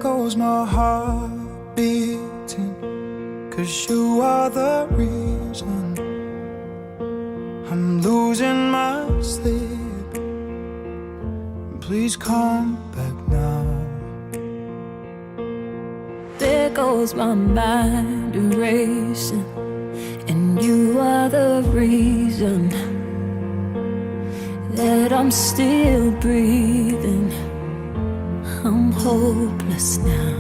goes my heart beating, 'cause you are the reason I'm losing my sleep. Please come back now. There goes my mind erasing, and you are the reason that I'm still breathing. I'm hopeless now.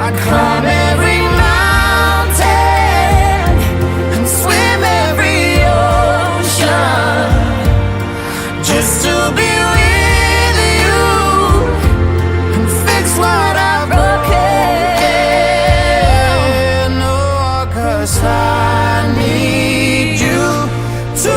I climb every mountain and swim every ocean just to be with you and fix what I've broken. Oh, 'cause I need you to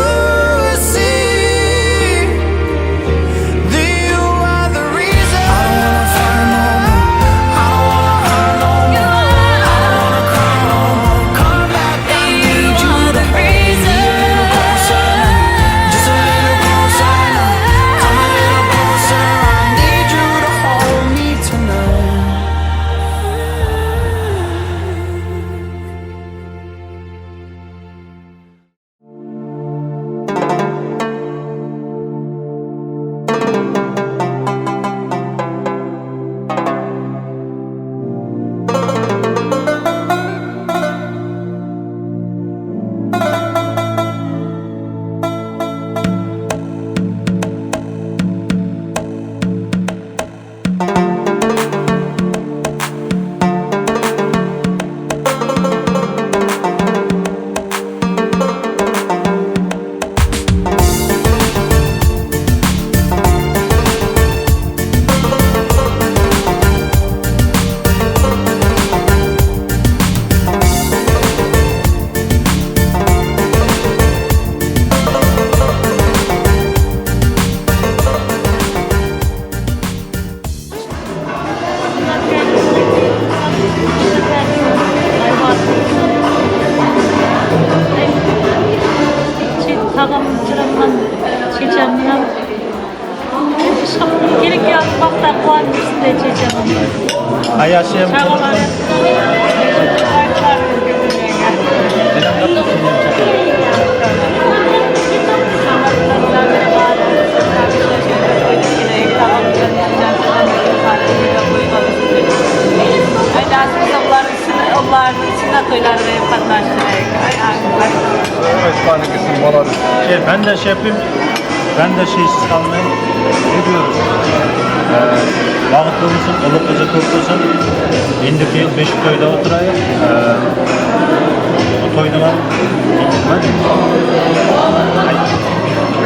Ayasya mo. Ben de şey yapayım, ben de şeysiz kalmayayım. Ne diyorum? Vakit olursun, olup bize kurtulsun. İndik Beşiköy'de oturayım. O toyda var.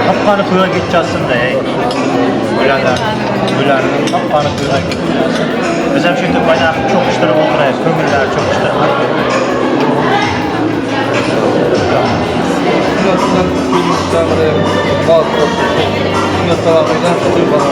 Kapkanı kuyuğa gideceksin de. Güler. Kapkanı kuyuğa gideceksin. Mesela şimdi bayağı çok işlerim oturayım. Kömürler çok işlerim. Sen filmlerde bazı tarafından tutuyor bana.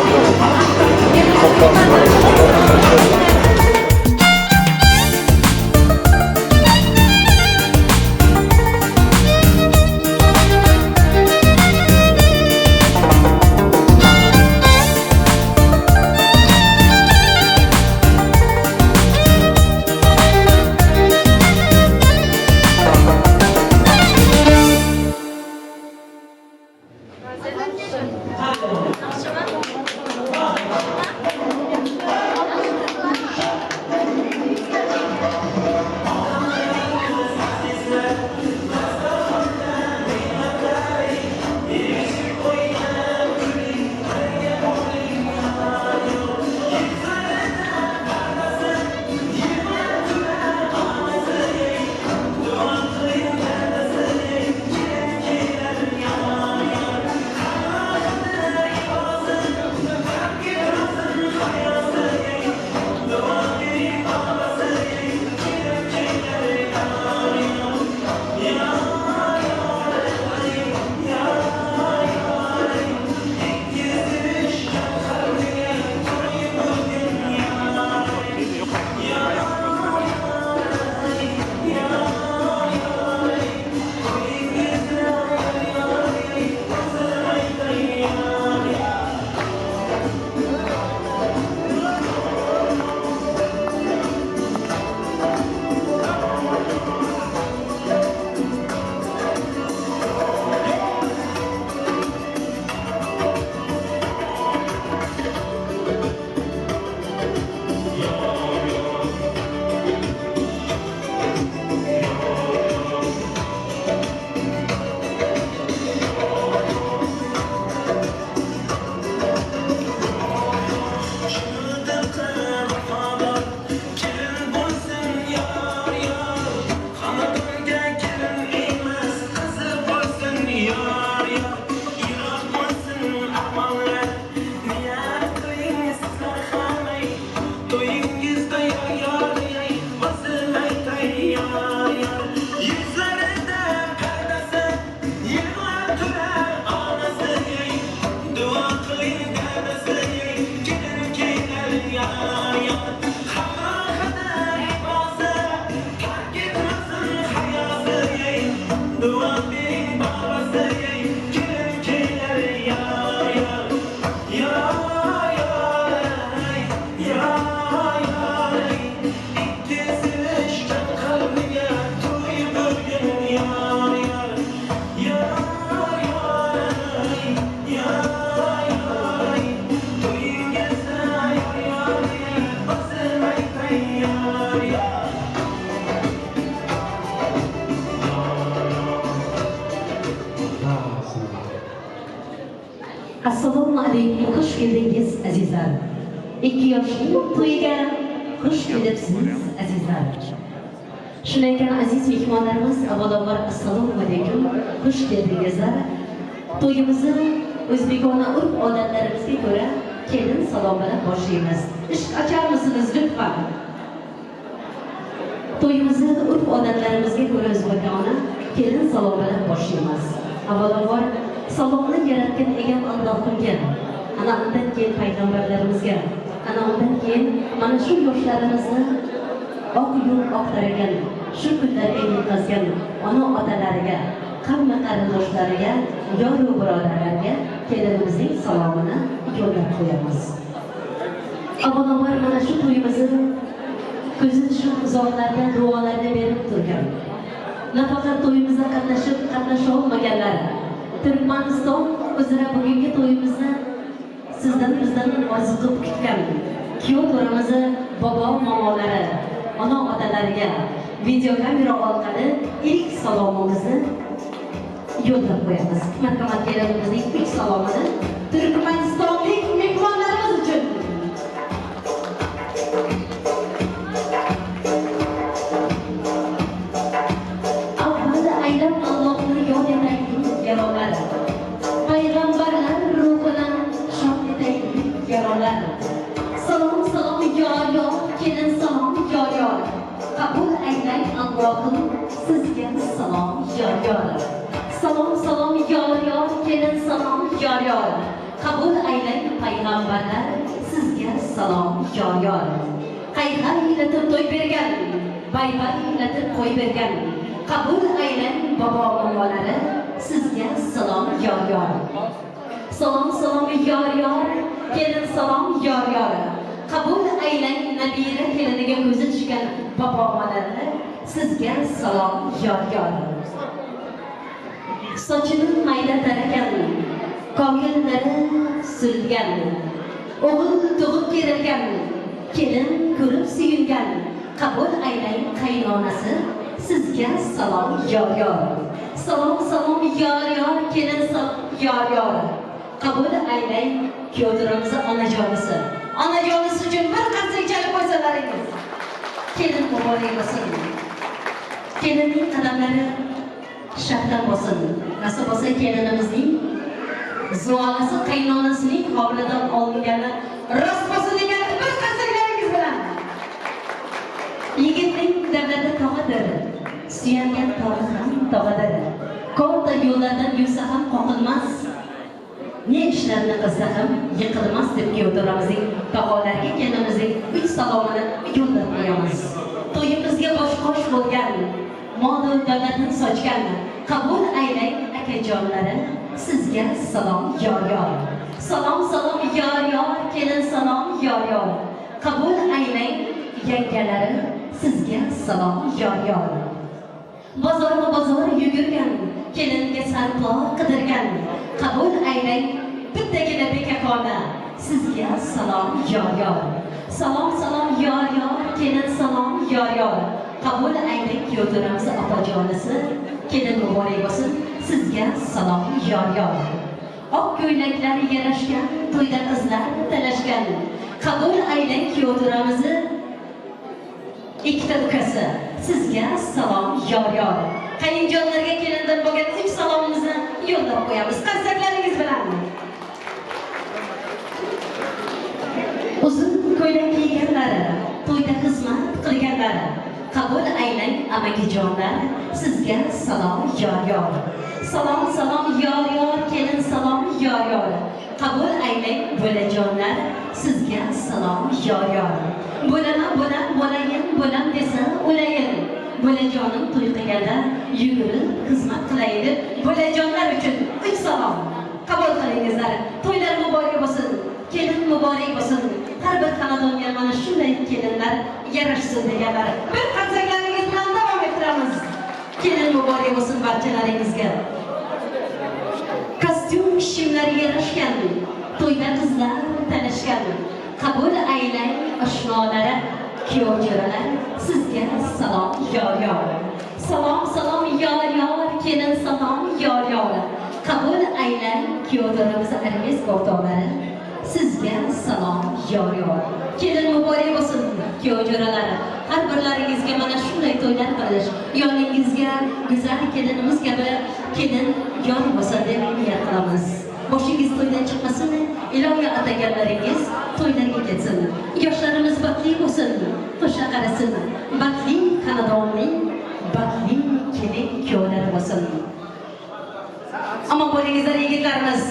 Assalomu alaykum, xush keldingiz azizlar. 2 yoshli to'yiga xush kelibsiz azizlar. Shunday ekan aziz mehmonlarimiz, avvalambor assalomu alaykum, xush keldingizlar. To'yimizni o'zbekona urf-odatlarimizga ko'ra kelin salom bilan boshlaymiz. Ishq ocharmisiniz lutfan? To'yimizni urf-odatlarimizga ko'ra o'zbekona kelin salom bilan boshlaymiz. Avvalambor salomni yaratgan egam Allohga, ana undan keyin payg'ambarlarimizga, ana undan keyin mana shu yoshlarimizni oq yo'l oqtargan, shu kunlarga yetkazgan ona-otalariga, qavmi qarindoshlariga, yor-u birodarlarga kelinimizning salomini yo'llab qo'yamiz. Avvalambor mana shu to'yimizni ko'zi shu uzoqlardan duolarni berib turgan, nafaqat to'yimizda qatnasha olmaganlar, Turkmaniston o'zaro bugungi to'yimizni sizdan bizdan orziqib kutgan kuyov to'ramizni bobo momolari, ona otalariga video kamera orqali ilk salomimizni yo'llab qo'yamiz. Marhamat, kelinimizning ilk salomini turkmanistonlik mehmonlarimiz uchun. Avvalo aylab Allohni yod etaylik yaronlar, payg'ambarlar ruhidan shod etaylik yaronlar. Salom salom yor yor, kelin salom yor yor, qabul aylang Allohim sizga salom yor yor. Salom salom yor yor, kelin salom yor yor, qabul aylang payg'ambarlar sizga salom yor yor. Hay haylatib to'y bergan, bay baylatib qo'y bergan, qabul aylang bobo momolari sizga salom yor yor. Salom salom yor yor, kelin salom yor yor, qabul aylang nabira keliniga ko'zi tushgan bobo momolari sizga salom yor yor. Sochini mayda taragan, ko'ngillari sulgan, o'g'il tug'ib kerilgan, kelin ko'rib suyungan, qabul aylang qaynonasi sizga salom yor yor. Salom salom yor yor, kelin salom yor yor, qabul aylang kuyovdiramiz onajonisi. Onajonisi uchun bir qancha chalib qo'ysalaringiz. Kelin muborak bo'lsin. Kelinning qadamlari shartdan bo'lsin. Nasib bo'lsa kelinimizning zuolasi qaynonasining hovlidan olingani rost bo'lsin degan bir qarsaklaringiz bilan. Yigitning davlati tog'idir, suyangan tog'i ham tog'idir. Katta yo'llardan yursa ham qoqilmas, ne ishlarni qilsa ham yiqilmas deb kuyovdiramizning tog'alariga kelinimizning 3 salomini yo'llab qo'yamiz. To'yimizga bosh-qosh bo'lgan, mol davlatni sochgan, qabul aylang akajonlari sizga salom yor yor. Salom salom yor yor, kelin salom yor yor, qabul aylang yangalari sizga salom yor yor. Bozorma bozor yugurgan, kelinga sarpo qidirgan, qabul aylang bittagina bekakona sizga salom yor yor. Salom salom yor yor, kelin salom yor yor, qabul aylang kuyovdiramiz opajonisi, kelin muborak bo'lsin sizga salom yor yor. Oq ko'ylaklari yarashgan, to'yda qizlar talashgan, qabul aylang kuyovdiramiz ikkita ukasi sizga salom yor yor. Qayinjonlarga kelindan bo'lgan 3 salomimizni yo'llab qo'yamiz qarsaklaringiz bilan. Uzun ko'ylak kiyganlari, to'yda xizmat qilganlari, qabul aylang amakijonlar sizga salom yor yor. Salom salom yor yor, kelin salom yor yor, qabul aylang bo'lajonlar sizga salom yor yor. Bo'lama bo'lam bo'layin bo'lam desa o'layin, bo'lajonim to'y qilganda yugurib xizmat qilaydi. Bo'lajonlar uchun 3 salom qabul qilingizlar. To'ylar muborak bo'lsin, kelin muborak bo'lsin. Har bir xonadonga mana shunday kelinlar yarashsin deganlar. Bir qarsaklaringiz bilan davom ettiramiz. Kelin muborak bo'lsin barchalaringizga. Kostyum shimlari yarashgan, to'yda qizlar talashgan, qabul aylang oshnolari, kuyovjo'ralar sizga salom yor yor. Salom salom yor yor, kelin salom yor yor, qabul aylang kuyovlarimiz Armesk o'rtoqlari, sizga salom yor yor. Kelin muborak bo'lsin kuyovjo'ralari. Har birlaringizga mana shunday to'ylar qilish, yoningizga go'zal kelinimiz kabi kelin yor bo'lsin deb niyat qilamiz. Boshingiz to'ydan chiqmasin, ilohiy ataganlaringiz to'ylarga ketsin. Yoshlarimiz baxtli bo'lsin, qo'sha qarasin. Baxtli xonadonning baxtli kelin kuyovlari bo'lsin. Ammo bo'lingizlar yigitlarimiz.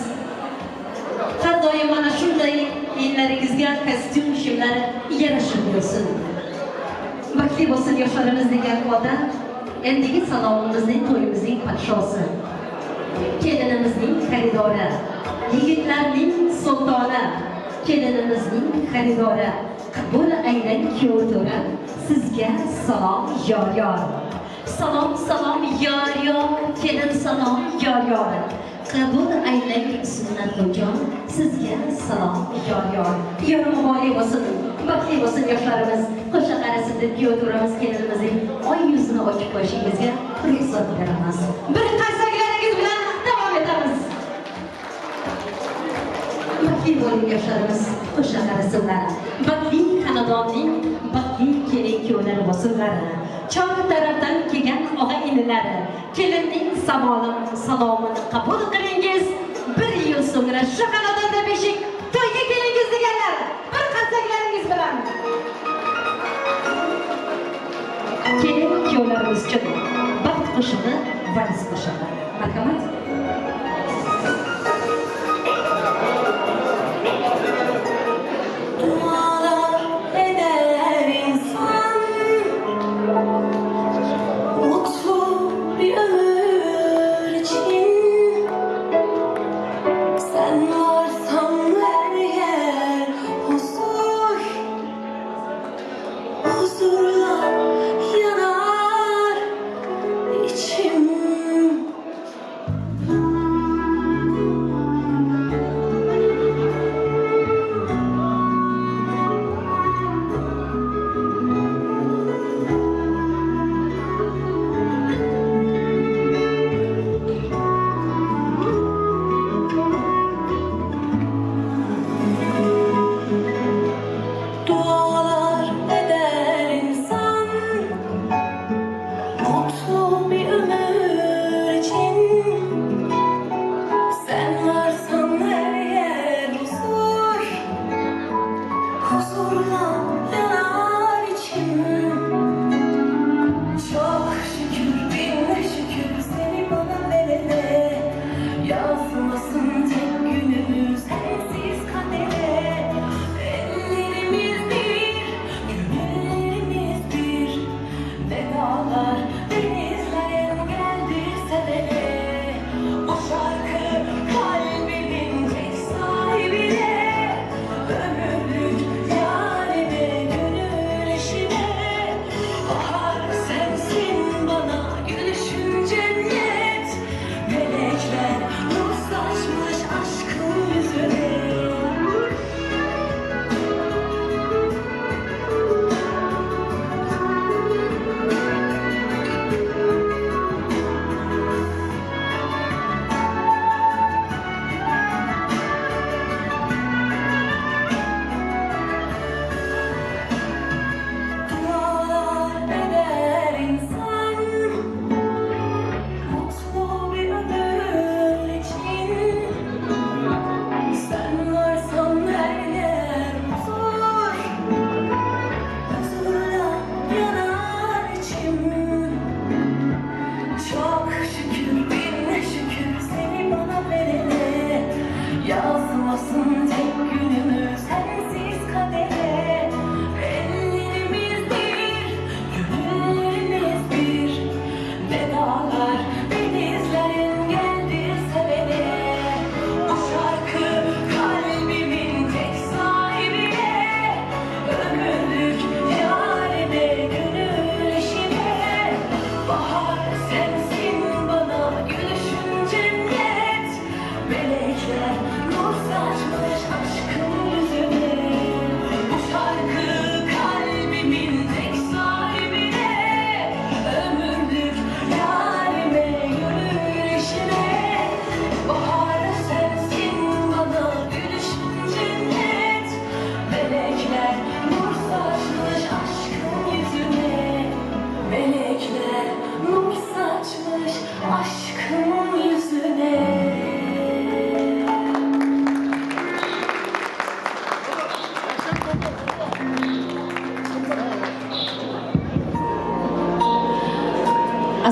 Har doim mana shunday kiyimlaringizga kostyum shimlari yarashib bo'lsin. Baxtli bo'lsin yoshlarimiz degan holda endigi salomimizning to'yimizning podshosi, kelinimizning xaridori, yigitlarning sultoni, kelinimizning xaridori, qabul aylang kuyovto'ra, sizga salom yor yor. Salom salom yor yor, kelin salom yor yor. Qabul aylang sunnatuljon, sizga salom yor yor. Yor muborak bo'lsin, baxtli bo'lsin yoshlarimiz. Qo'sha qarasin deb kuyovto'ramiz kelinimizning oy yuzini ochib qo'yishingizga ruxsat beramiz. Bir qarsaklaringiz bilan davom etamiz. Baxtli bo'ling yoshlarimiz, qo'sha qarasinlar. Baxtli xonadonning baxtli kelin kuyovlari bo'lsinlar. Chor tarafdan kelgan og'a-inilari, kelinning salomini qabul qilingiz. Bir yil so'ngra shu xonadonda beshik to'yga kelingiz deganlar. Bir qarsaklaringiz bilan. Kelin kuyovlarimiz uchun baxt qo'shig'i, vals qo'shig'i. Marhamat.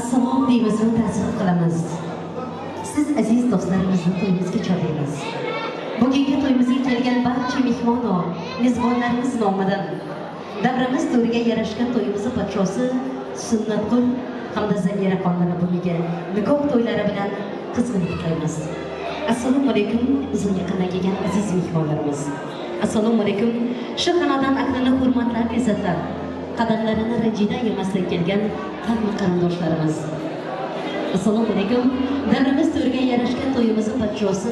Assalom deymiz va ta'zim qilamiz. Siz aziz do'stlarimizni to'yimizga chorlaymiz. Bugungi to'yimizga kelgan barcha mehmon va mezbonlarimiz nomidan davramiz to'riga yarashgan to'yimizni podshosi Sunnatqul hamda Zamira xonlar bugungi nikoh to'ylari bilan qizg'in qutlaymiz. Assalomu alaykum uzun yaqindan kelgan aziz mehmonlarimiz. Assalomu alaykum shu xonadon ahlining hurmatlar, izzatlar, qadamlarini ranjida yemasdan kelgan qalbi qarindoshlarimiz. Assalomu alaykum davramiz to'riga yarashgan to'yimizni podshosi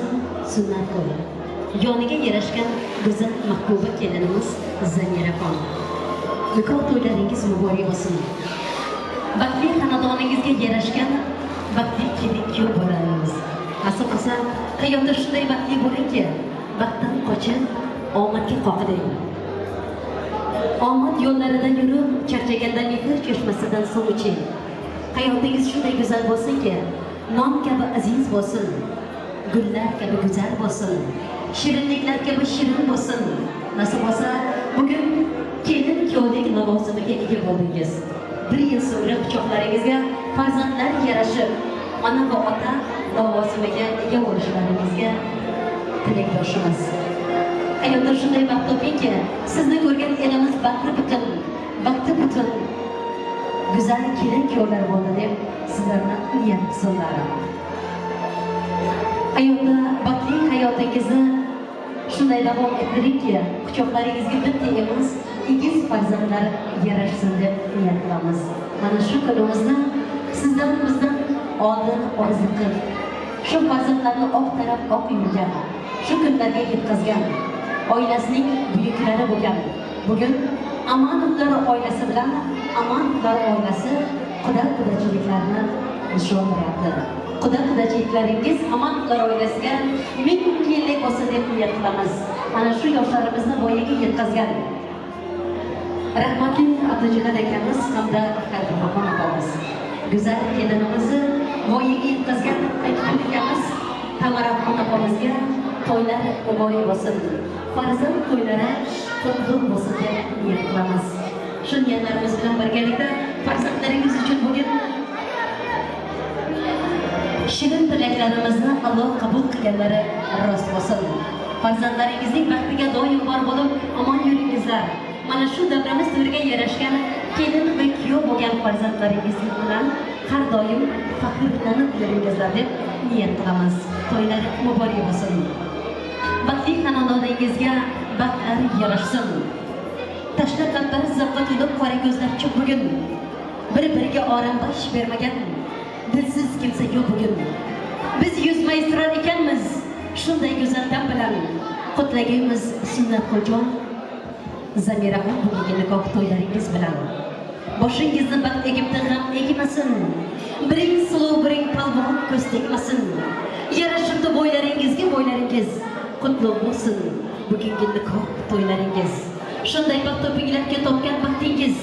Sunnatqul, yoniga yarashgan go'zal mahbuba kelinimiz Zamira xon. Nikoh to'ylaringiz muborak bo'lsin. Baxtli xonadoningizga yarashgan baxtli kelin-kuyov bo'larimiz. Nasib qilsa, hayotda shunday baxtli bo'lingki, baxtdan qochib, omadga qoqiding. Omad yo'llaridan yurib, charchagandan mehr chashmasidan suv iching. Hayotingiz shunday go'zal bo'lsinki, non kabi aziz bo'lsin, gullar kabi go'zal bo'lsin, shirinliklar kabi shirin bo'lsin. Nasib bo'lsa, bugun kelin kuyovlik lavozimiga ega bo'ldingiz. Bir yil so'ngra quchoqlaringizga farzandlar yarashib, ona va ota lavozimiga ega bo'lishlaringizga tilakdoshimiz. Hayotda shunday baxt topingki, sizni ko'rgan elimiz baxti butun, go'zal kelin kuyovlar bo'ldi deb sizlarni niyat qilsinlar. Hayotda baxtli hayotingizni shunday davom ettiringki, quchoqlaringizga bitta emas, igiz farzandlar yarashsin deb niyat qilamiz. Mana shu kunimizni sizdan bizdan oldin orzu qilib, shu farzandlarni oq taraf oq yurgan, shu kunlarga yetkazgan, oilasining buyuklari bo'lgan. Bugun Amanovlar oilasi bilan Amanovlar oilasi quda-qudachiliklarni nishon beradi. Quda-qudachilaringiz Amanovlar oilasiga ming yillik bo'lsa deb niyat qilamiz. Mana shu yoshlarimizni voyaga yetkazgan rahmatli Abdujilal akamiz hamda Xayrixon opamiz, go'zal kelinimizni voyaga yetkazgan Aytqul akamiz Tamaraxon opamizga to'ylar muborak bo'lsin, farzand to'ylari qutlug' bo'lsin deb niyat qilamiz. Shu niyatlarimiz bilan birgalikda farzandlaringiz uchun bugun shirin tilaklarimizni Alloh qabul qilganlari rost bo'lsin. Farzandlaringizning baxtiga doim bor bo'lib, omon yuringizlar. Mana shu davramiz to'riga yarashgan kelin va kuyov bo'lgan farzandlaringiz bilan har doim faxrlanib yuringizlar deb niyat qilamiz. To'ylar muborak bo'lsin. Baxtli xonadoningizga baxtlar yarashsin. Tashna qalblar zavqqa to'lib qora ko'zlar cho'q bugun. Bir-biriga orambash bermagan dilsiz kimsa yo'q bugun. Biz yuzma israr ekanmiz, shunday go'zal dam bilan qutlagaymiz Sunnatquljon Zamira xon bugungi nikoh to'ylaringiz bilan. Boshingizni baxt egibdi g'am egmasin, biring suluv biring palvon ko'z tegmasin. Yarashibdi bo'ylaringizga bo'ylaringiz, qutlug' bo'lsin bugungi nikoh to'ylaringiz. Shunday baxt topinglarga topgan baxtingiz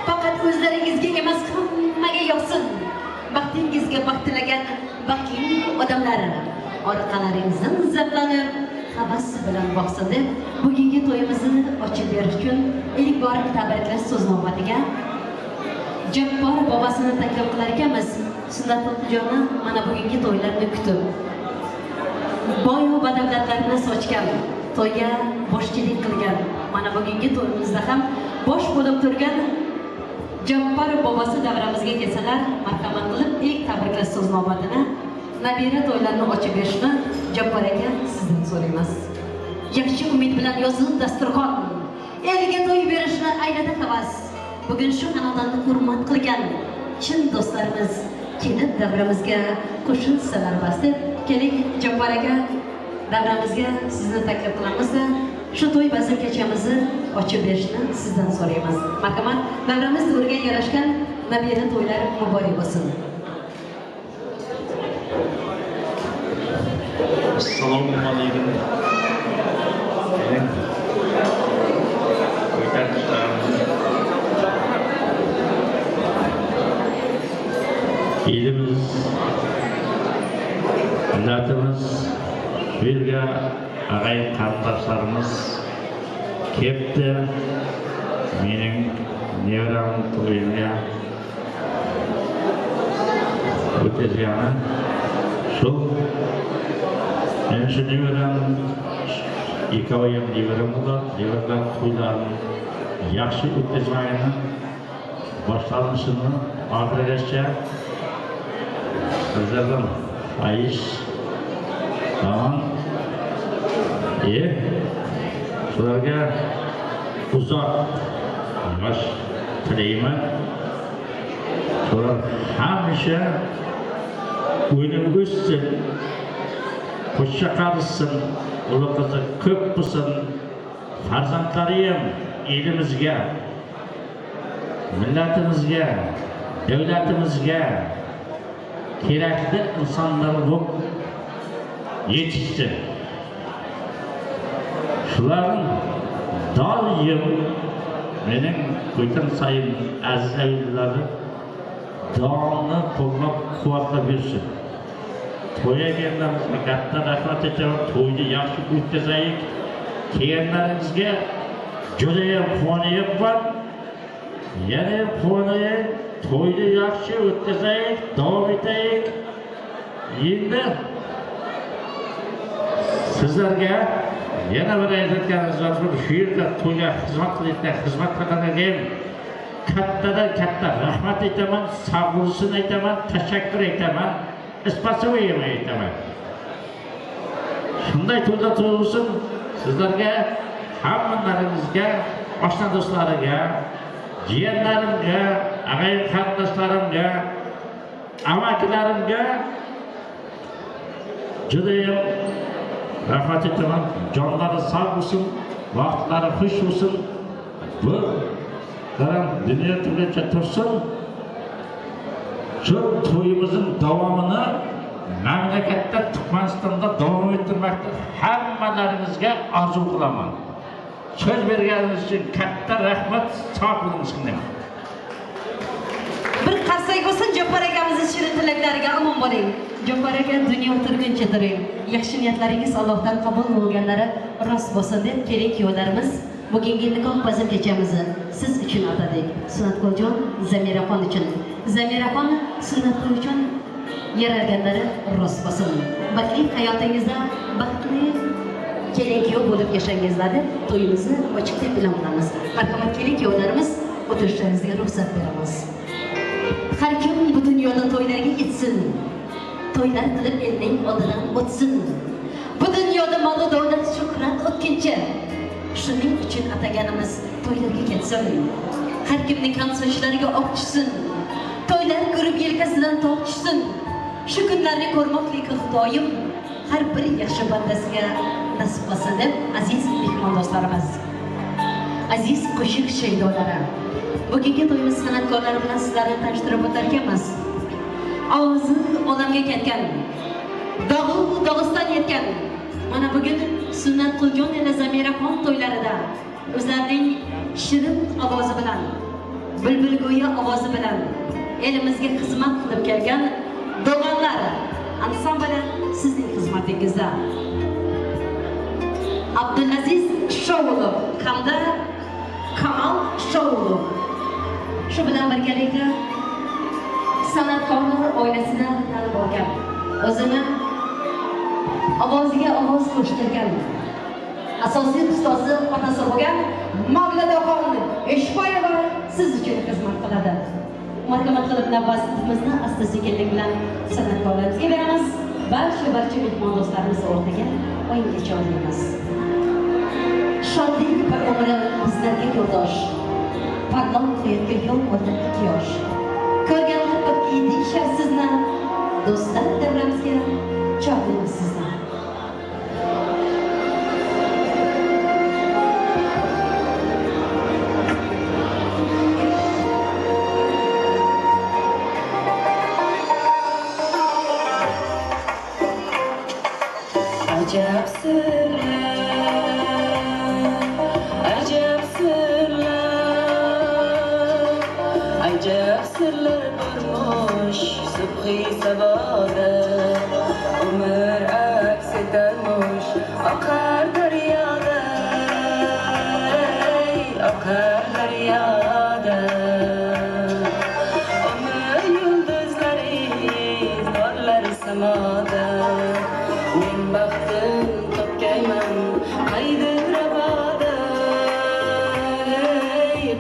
faqat o'zlaringizga emas, hammaga yoqsin. Baxtingizga baxt tilagan baxtli odamlar orqalaringizdan zavqlanib havas bilan boqsin deb bugungi to'yimizni ochib berish uchun ilk bor tabriklash so'z navbatiga Jabbor bobosini taklif qilar ekanmiz. Sunnatquljon mana bugungi to'ylarni kutib, boy va badavlatlarni sochgan, to'yga boshchilik qilgan, mana bugungi to'yimizda ham bosh bo'lib turgan Jabbor bobosi davramizga kelsalar, marhamat qilib ilk tabriklash so'z navbatini nabira to'ylarni ochib berishni Jabbor aka sizdan so'raymiz. Yaxshi umid bilan yozilib dasturxon, elga to'y berishni aylada havas. Bugun shu xonadonni hurmat qilgan chin do'stlarimiz kelib davramizga qo'shilsalar bas deb, keling Jabbor aka davramizga sizni taklif qilamiz. Shu to'y bazilkachamizni ochib berishni sizdan so'raymiz. Marhamat, davramiz to'riga yarashgan nabira to'ylar muborak bo'lsin. Assalomu alaykum. Elimiz, millatimiz, birga ağay qarindoshlarimiz kepti. Mening nevram to'yimga o'tkazgani shu men shu nevaram ikkovim nevaram bor, nevaram to'ylarni yaxshi o'tkazmagani boshlanishini oxirigacha bizlardan faiz tamam shularga uzoq yosh tilayman. Shular hamisha o'ynab o'ssin, qo'shcha qarishsin, ular qizi ko'p bo'lsin, farzandlari ham elimizga, millatimizga, davlatimizga kerakli insonlar bo'lib yetishdi. Shularning doim mening ko'tan sayin aziz avliyolarni davomli qo'llab-quvvatlab bersin. To'yganlarimizga katta rahmat aytaman. To'yni yaxshi o'tkazaylik. Kelganlaringizga juda ham quvonyapman. Yana ham quvonaylik. To'yni yaxshi o'tkazaylik, davom etaylik. Endi sizlarga yana bir aytganimiz bor. Shu yerda to'yga xizmat qilayotgan xizmatkorlarga kattadan katta rahmat aytaman, sog' bo'lsin aytaman, tashakkur aytaman, spasibo'yim aytaman. Shunday to'yda bo'lsin sizlarga, hammalaringizga, oshna do'stlariga, jiyanlarimga, ag'ay qarindoshlarimga, amakilarimga juda ham rahmat aytaman. Jonlari sog' bo'lsin, vaqtlari xush bo'lsin. Bu karam dunyo turgancha tursin. Shu to'yimizning davomini mamlakatda, Turkmanistonda davom ettirmoqni hammalaringizga orzu qilaman. Söz berganingiz uchun katta rahmat, sog' bo'ling. Bir qarsak bo'lsin Jopar akamizning shirin tilaklariga omon bo'ling. Jopar aka dunyo turguncha turing. Yaxshi niyatlaringiz Allohdan qabul bo'lganlari rost bo'lsin deb keling kuyovlarimiz bugungi nikoh bazm kechamizni siz uchun atadik. Sunnatquljon Zamiraxon uchun. Zamiraxon sunnatqul uchun yaralganlari rost bo'lsin. Baxtli hayotingizda baxtli keling kuyov bo'lib yashangizlar deb to'yimizni ochiq deb e'lon qilamiz. Marhamat keling kuyovlarimiz, o'tirishlaringizga ruxsat beramiz. Har kim bu dunyoda to'ylarga yetsin. To'ylar qilib elning oldidan o'tsin. Bu dunyoda mol davlat shuhrat o'tkincha. Shuning uchun ataganimiz to'ylarga ketsin. Har kimning ham sochlariga oq tushsin. To'ylar ko'rib yelkasidan tog' tushsin. Shu kunlarni ko'rmoqlik Xudoyim har bir yaxshi bandasiga nasib qilsin deb aziz mehmondo'stlarimiz, aziz qo'shiq shaydolari, bugungi to'yimiz san'atkorlari bilan sizlarni tanishtirib o'tar ekanmiz. Ovozi olamga ketgan, Dog'iston yetgan. Mana bugun Sunnatquljon va Zamiraxon to'ylarida o'zlarining shirin ovozi bilan, bulbulgo'yi ovozi bilan elimizga xizmat qilib kelgan Do'g'onlar ansambli sizning xizmatingizda. Abdulaziz Shoulov hamda Kamal Shoulov. Shu bilan birgalikda san'atkorlar oilasida tanib olgan, o'zini ovoziga ovoz qo'shtirgan asosiy ustozi onasi bo'lgan Mavladoxon Eshboyeva siz uchun xizmat qiladi. Marhamat qilib navbatimizni asta-sekinlik bilan san'atkorlarimizga beramiz. Barcha mehmondo'stlarimiz o'rtaga o'yinga chorlaymiz. Shodlik va umri bizlarga yo'ldosh. Parlon qilayotgan yo'l o'rta 2 yosh. Ko'rganlar ko'pki deyishar sizni, do'stlar davramizga chorlaymiz sizni. Acep sırlar durmuş subhi sabahda, ömür aks Haydirabada,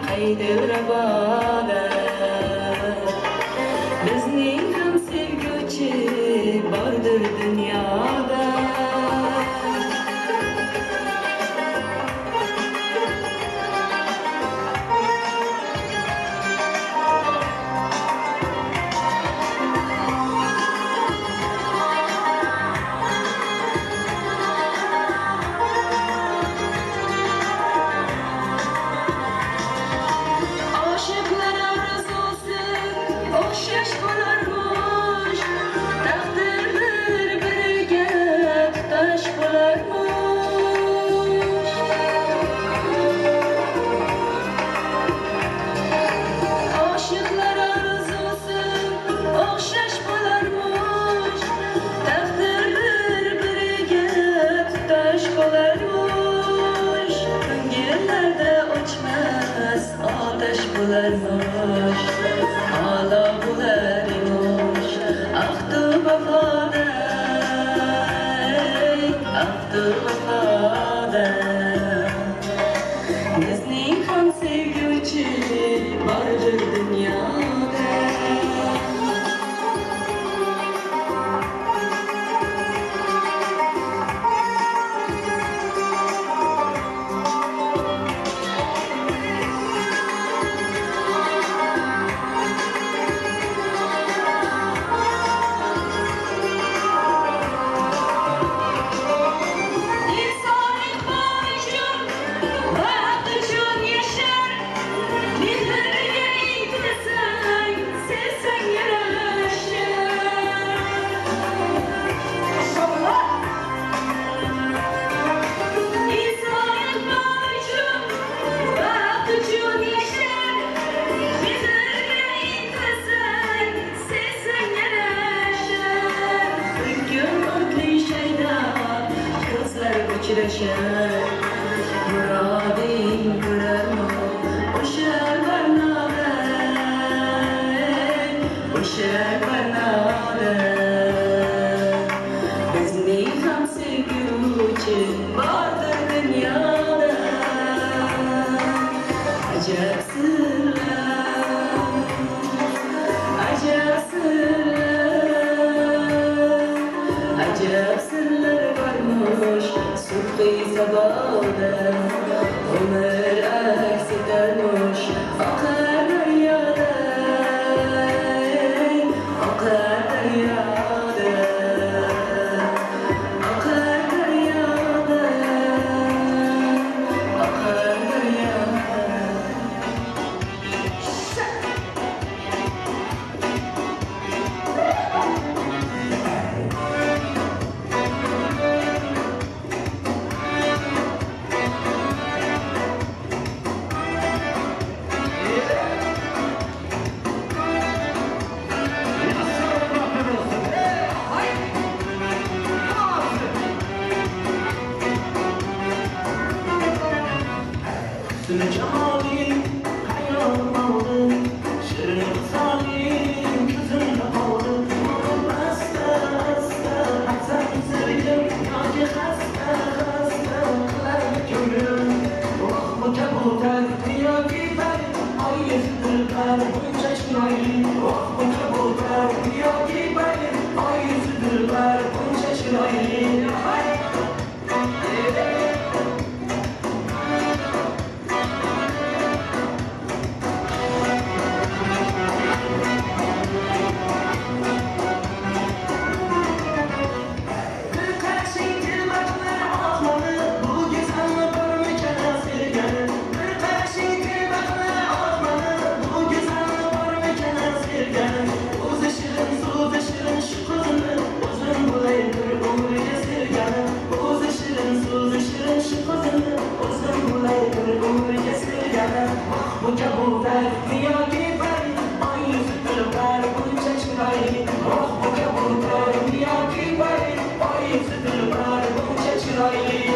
Haydirabada. Bizning ham sevguvchi bordir dunyoda. Aşıklar arzusu o'xshash bo'larmish, taqdirlar biriga tutash bo'larmish. Aşıklar arzusu o'xshash bo'larmish, taqdirlar biriga tutash bo'larmish. Ko'ngillarda o'chmas ateş bularmış, hala bularmış. Ahdı vefada, ahdı vefada. Bizning ham sevguvchi bordir dunyoda. İnsanlık boyunca hayat için yaşar. Bizlerle intilsen, sevsen yaraşır. İnsanlık boyunca hayat için yaşar. Bizlerle intilsen, sevsen yaraşır. Bir gün mutlu şeyda gözler uçuruşur. Muradin görermo, uçar barnada, uçar barnada. Bizning ham sevguvchi bordir dunyoda. Ajab sirlar, ajab sirlar, ajab sirlar varmış subhi saboda. Umr aks etarmish oqar daryoda, oqar daryoda, oqar daryoda, oqar daryoda. Cemalin hayal aldı, şirin salim gözümde kaldı. Hasta hasta hatta sevdim, yaki hasta hasta kılar gönlüm. Oh bu kabulden yaki ben, ay yüzüdür ben bunca şirayim. Oh bu kabulden yaki ben, ay yüzüdür ben bunca şirayim. Bu kabullar dünya gibi ben, ay yüzüdür ben bunca şirayim. Oh bu kabullar dünya gibi ben, ay yüzüdür ben bunca şirayim.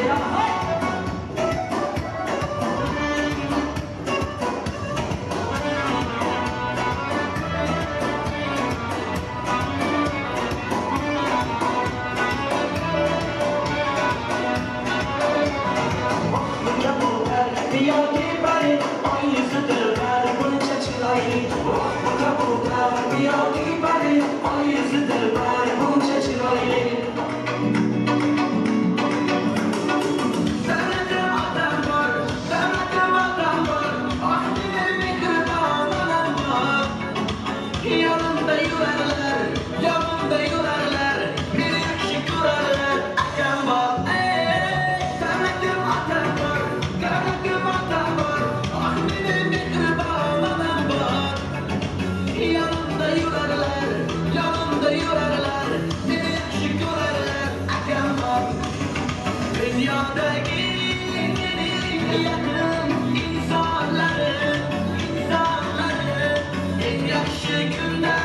yaqin insonlarim, insonlarim, eng yaxshi kunda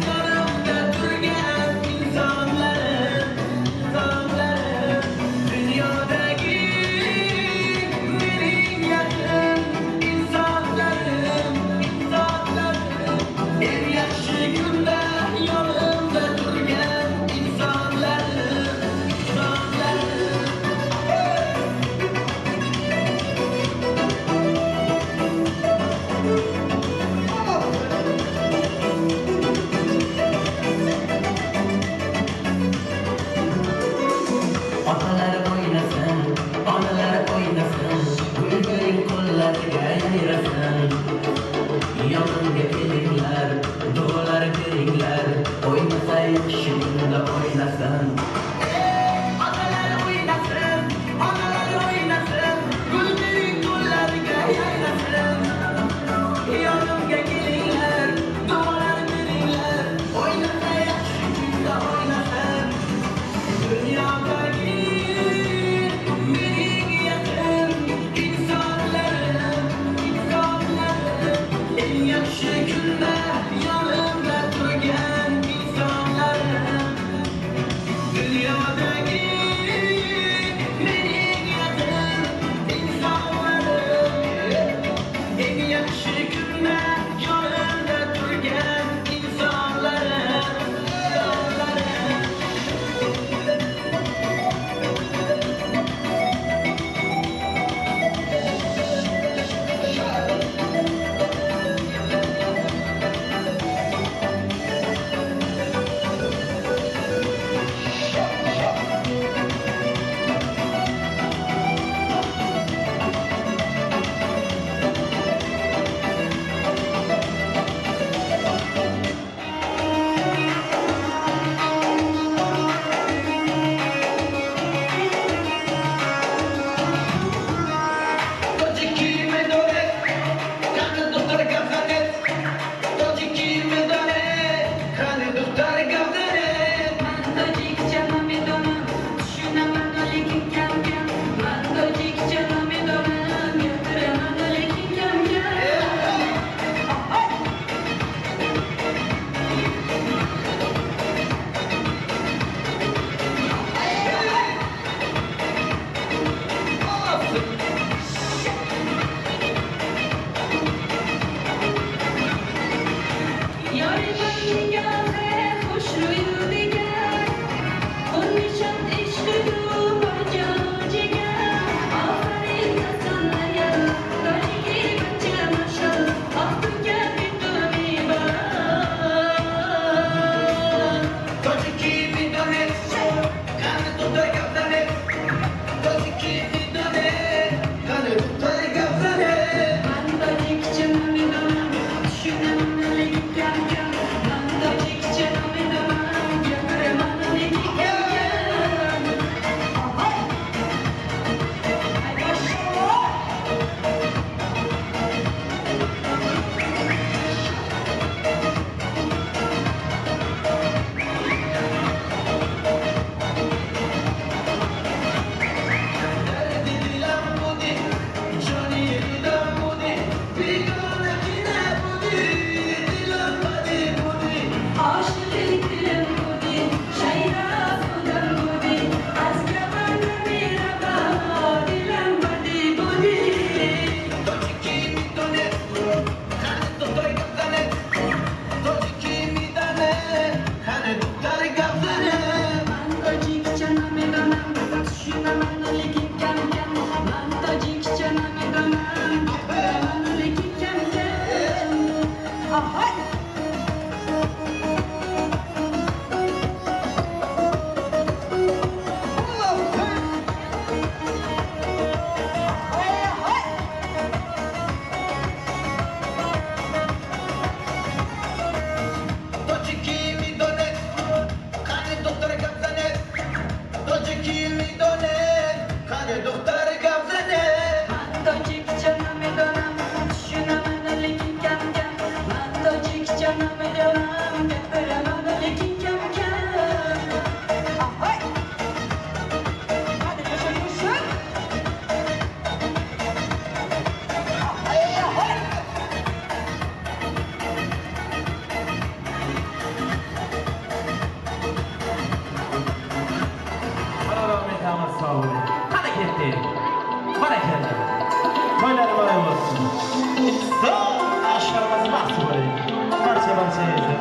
yonimda turgan insonlarim, insonlarim, dunyodagi mening yaqin insonlarim, insonlarim, eng yaxshi kunda yonimda turgan insonlarim, insonlarim.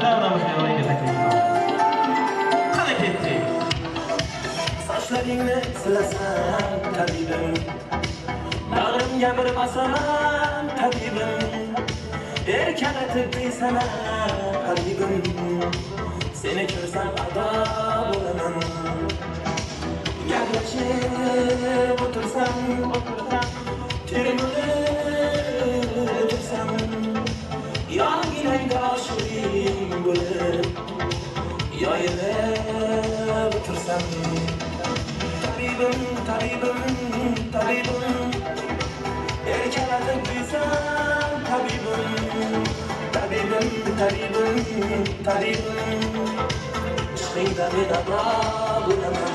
davramizga o'yinga taklif qilamiz. Qani ketdik. Sochlaringni silasam tabibim, bag'rimga bir bosaman tabibim, erkalatib deysalar habibim, seni ko'rsam ado bo'laman. Gaplashib o'tirsam, termilib o'tirsam, yonginangda oshiqing bo'lib yoyilib o'tirsam, tabibim, tabibim, tabibim, erkalatib deysan tabibim, tabibim, tabibim, tabibim, ishqingda men ado bo'laman.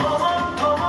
Aman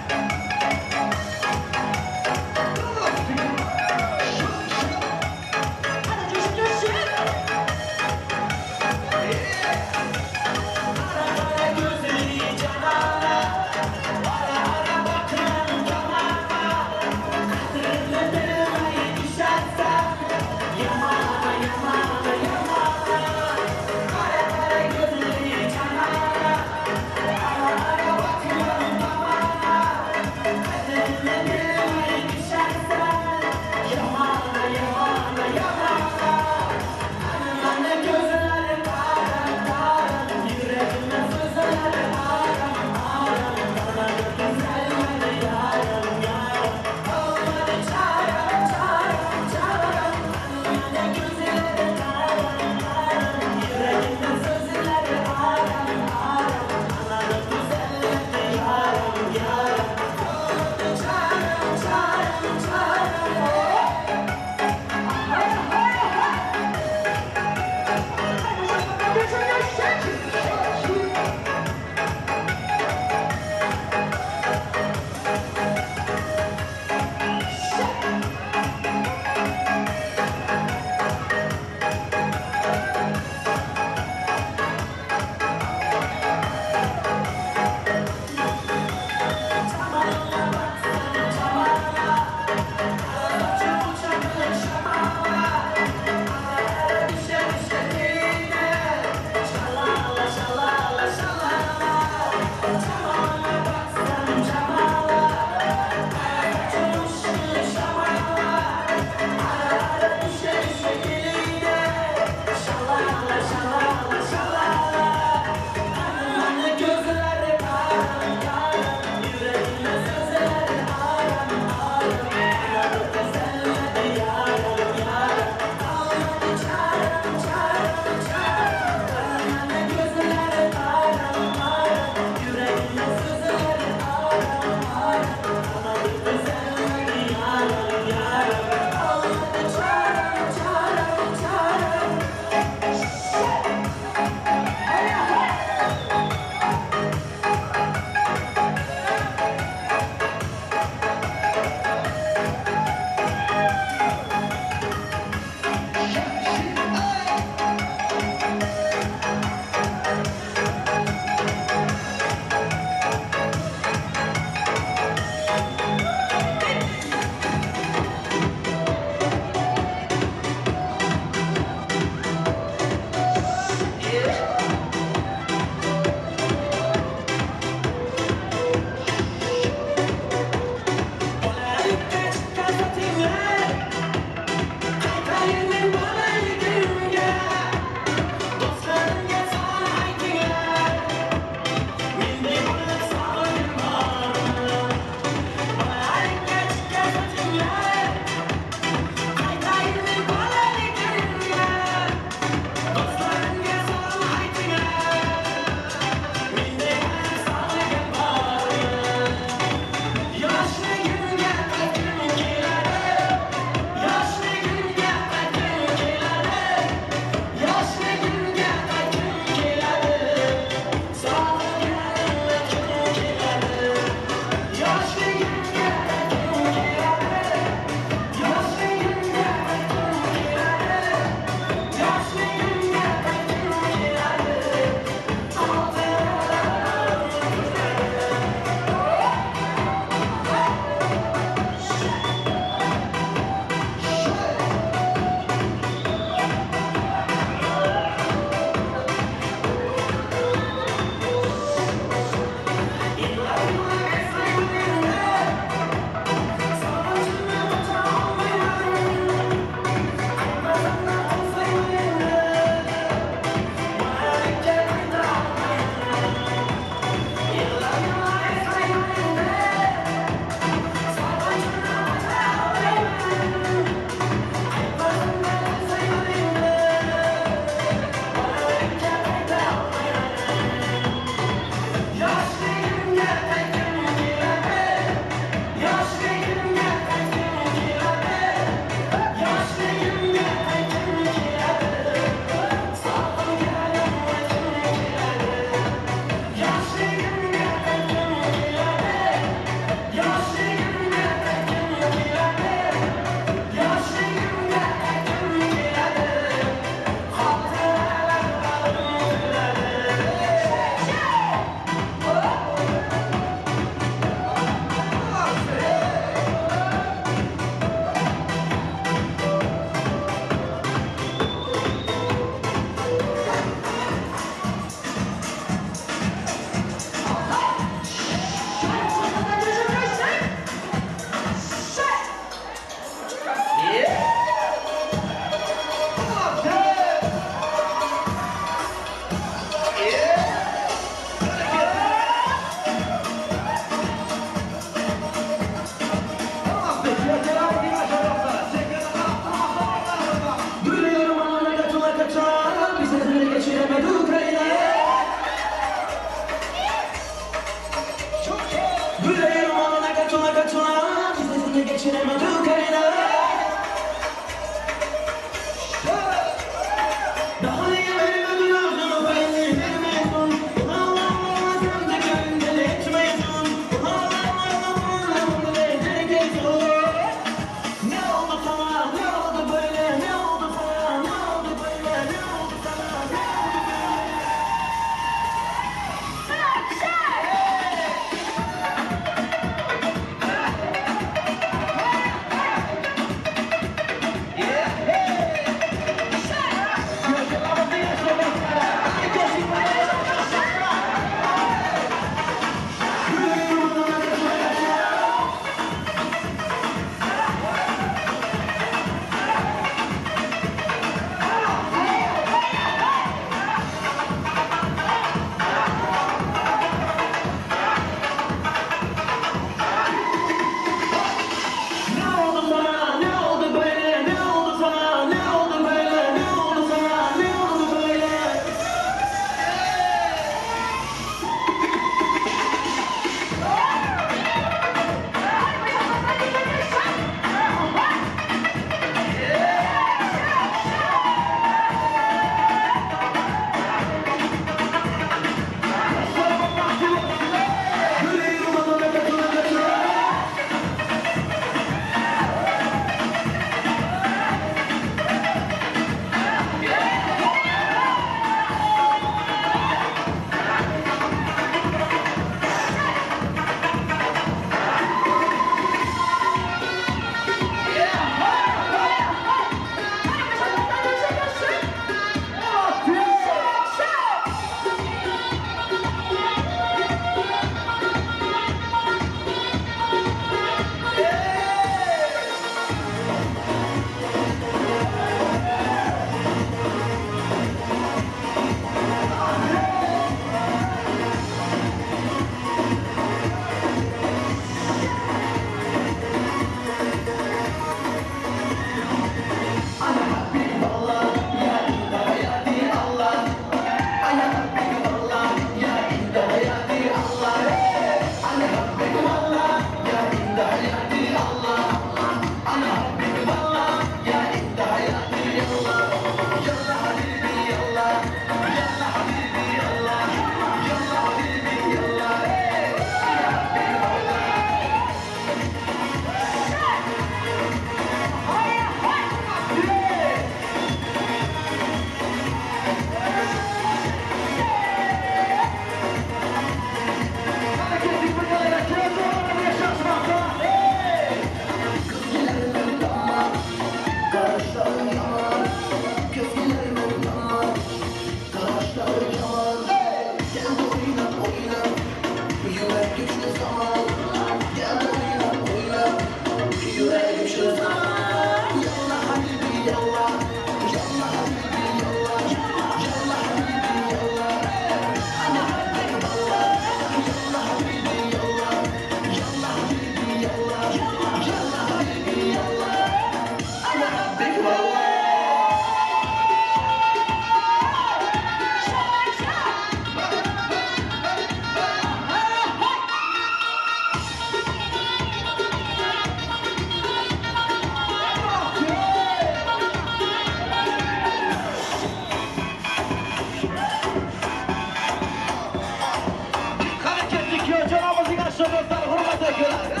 Hareketli Köycan müzik aşağıdan hürmet ediyorlar.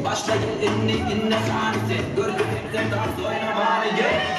Başla elini inne sanisi Gördüm hepten dans oynamanı gel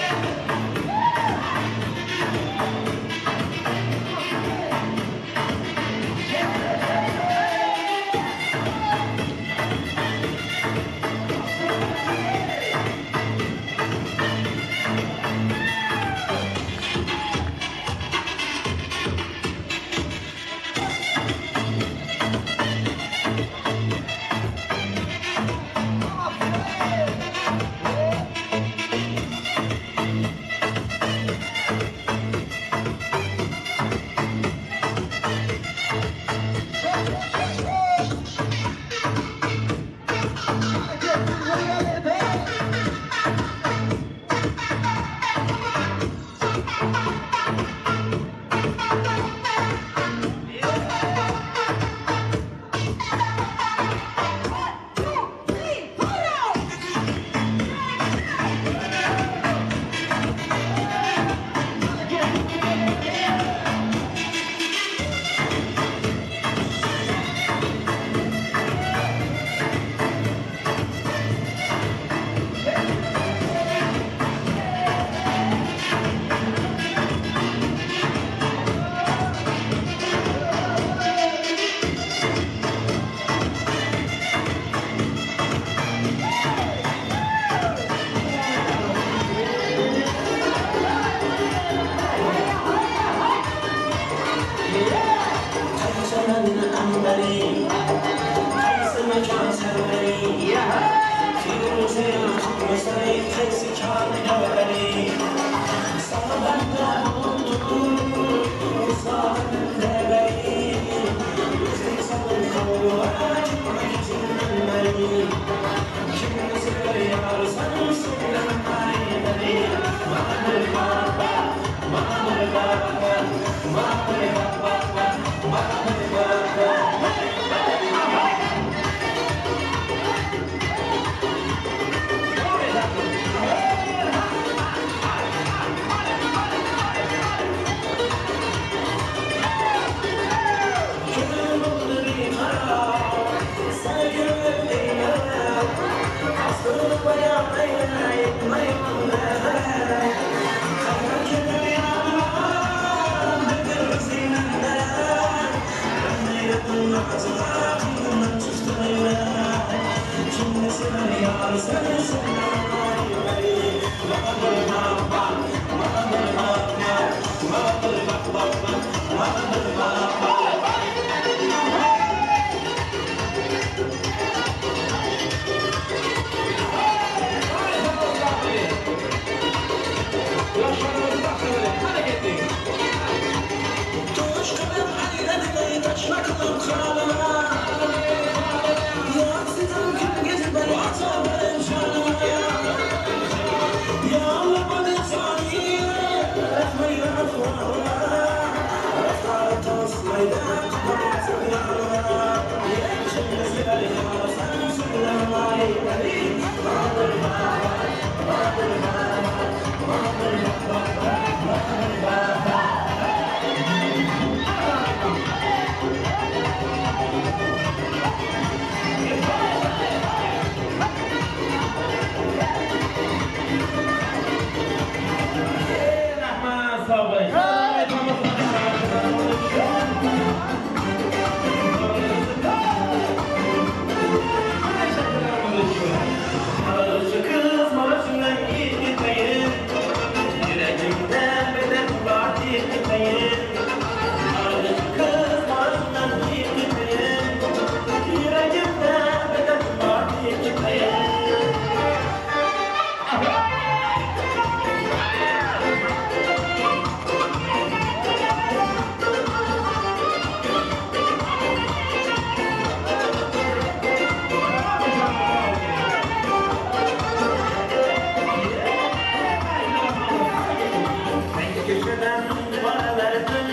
köşeden bana verdin.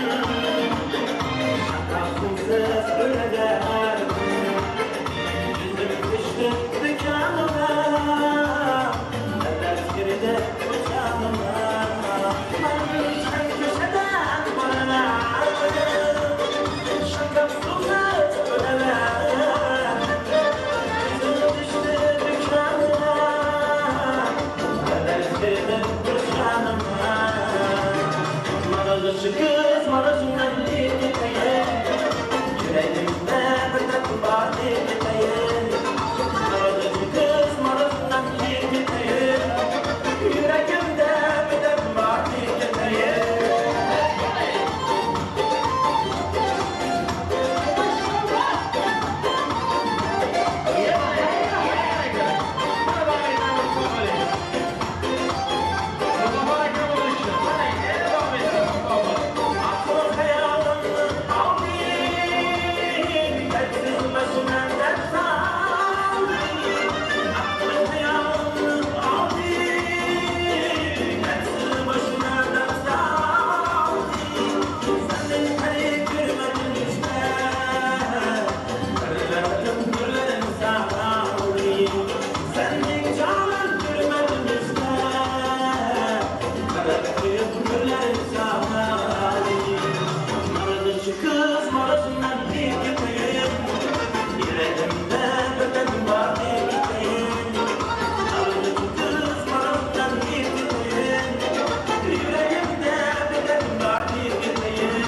Şakasız öyle derdim. Yüzüm düştü dükkanıma, dert girdi uçağıma. Sen köşeden bana verdin. Şakasız öyle derdim. Yüzüm düştü dükkanıma, dert girdi uçağıma. Maraşlı kız marasından dinleye, yüreğimde bir tatlı var dinleye. Maraşlı kız marasından dinleye, yüreğimde bir tatlı var dinleye. Aklım hayalımı aldı, dertsiz başımdan dert aldı. Aklım hayalımı aldı, dertsiz başımdan dert aldı. Senden kayıp görmedim işte, kararlarım güllerim sağladı. Senden canım görmedim işte, kararlarım güllerim sağladı. Maraşlı kız marasından bir gideyim, yüreğimde beden var bir gideyim. Maraşlı kız marasından bir gideyim, yüreğimde beden var bir gideyim.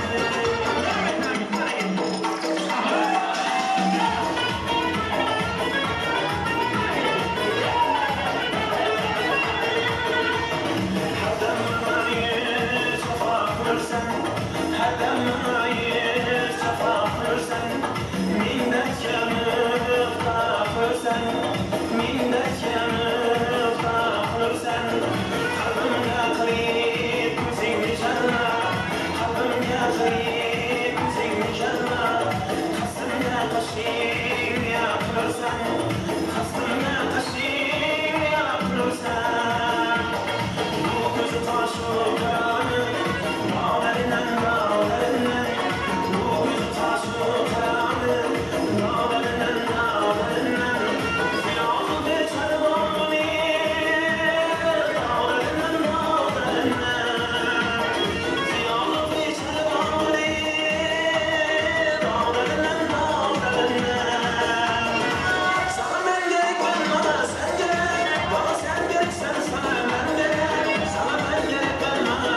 Sana ben gerek ben bana sen gerek, bana sen gerek sen sana ben gerek. Sana ben gerek ben bana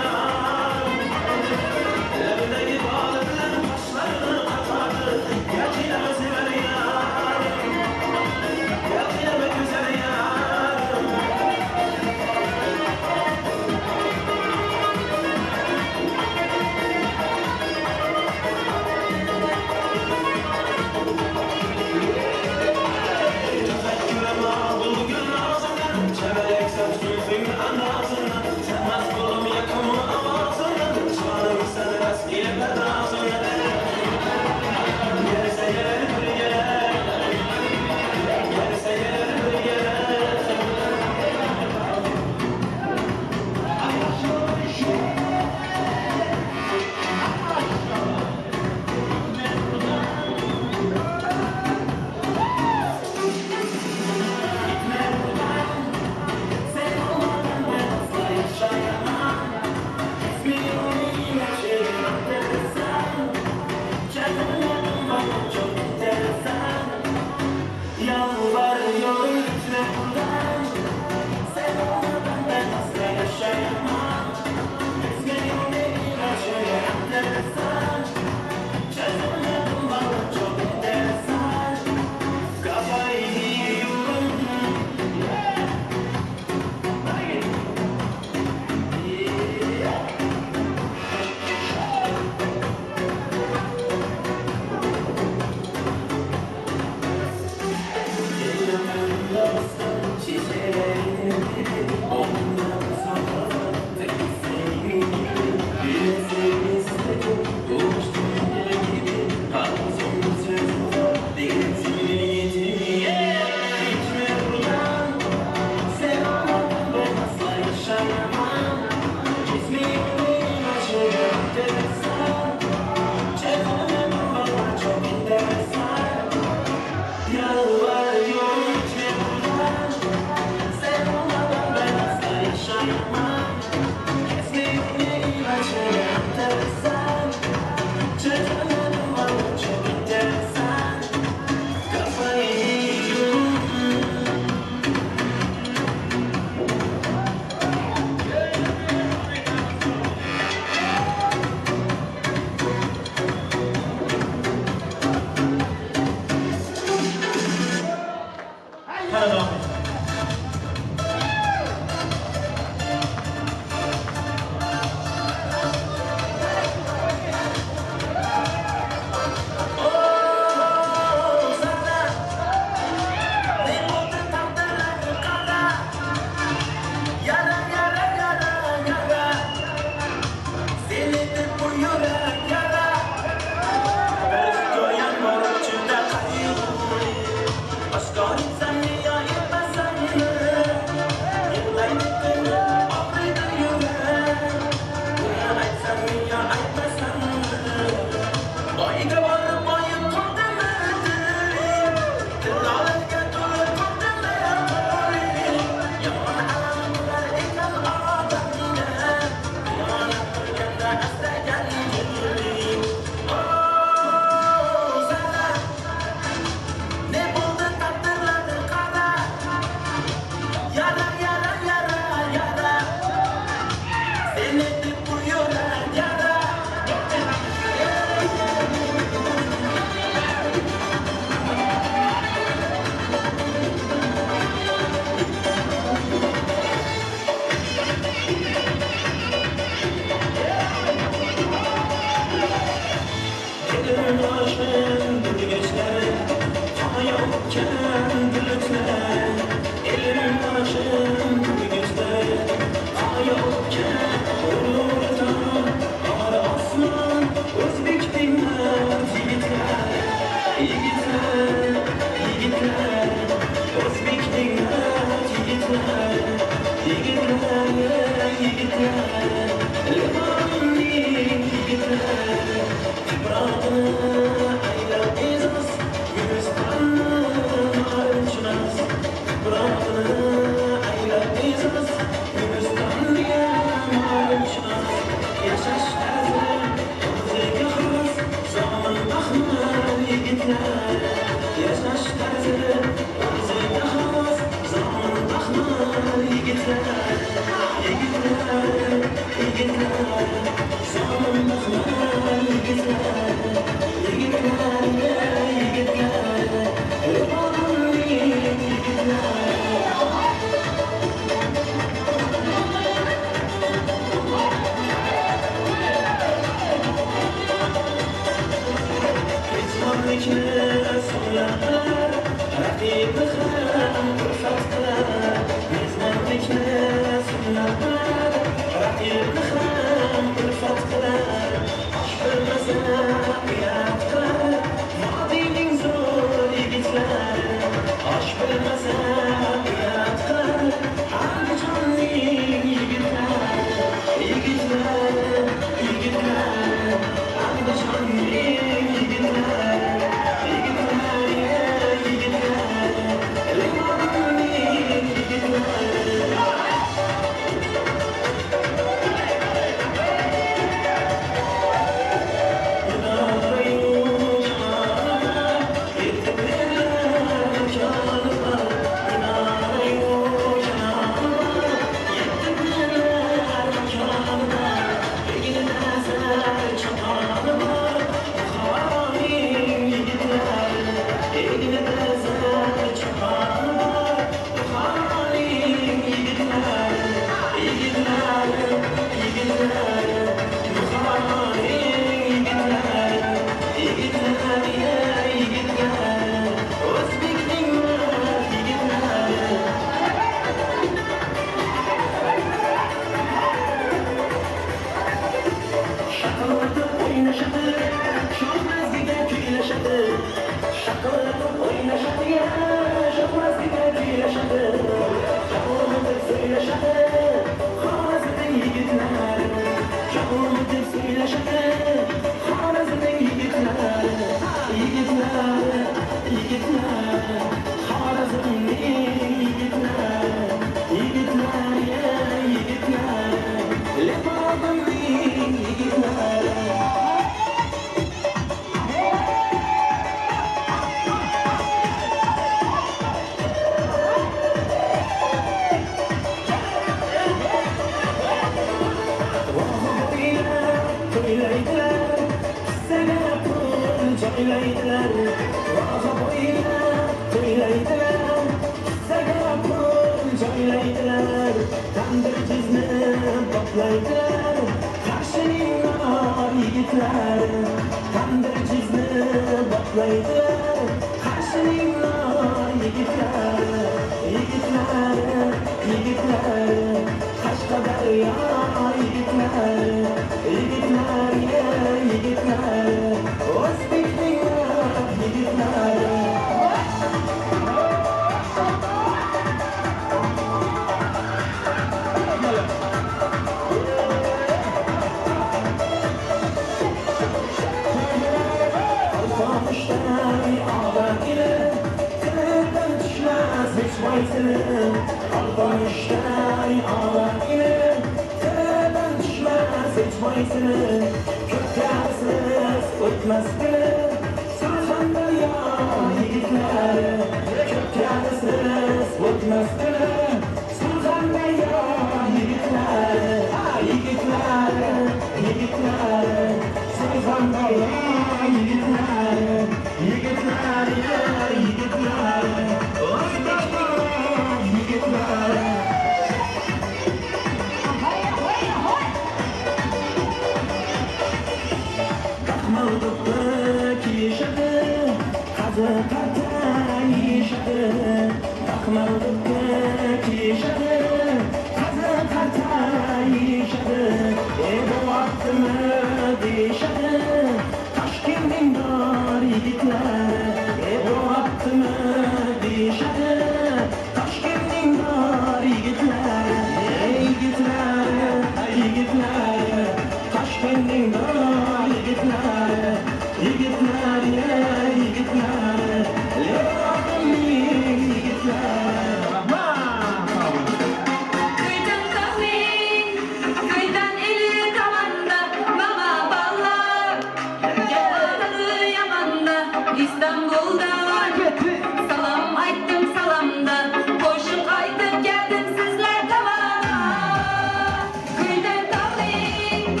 İstanbul'dan salam ayttım salamdan koşup kaytıp geldim sizler tamana kıydan tağlayın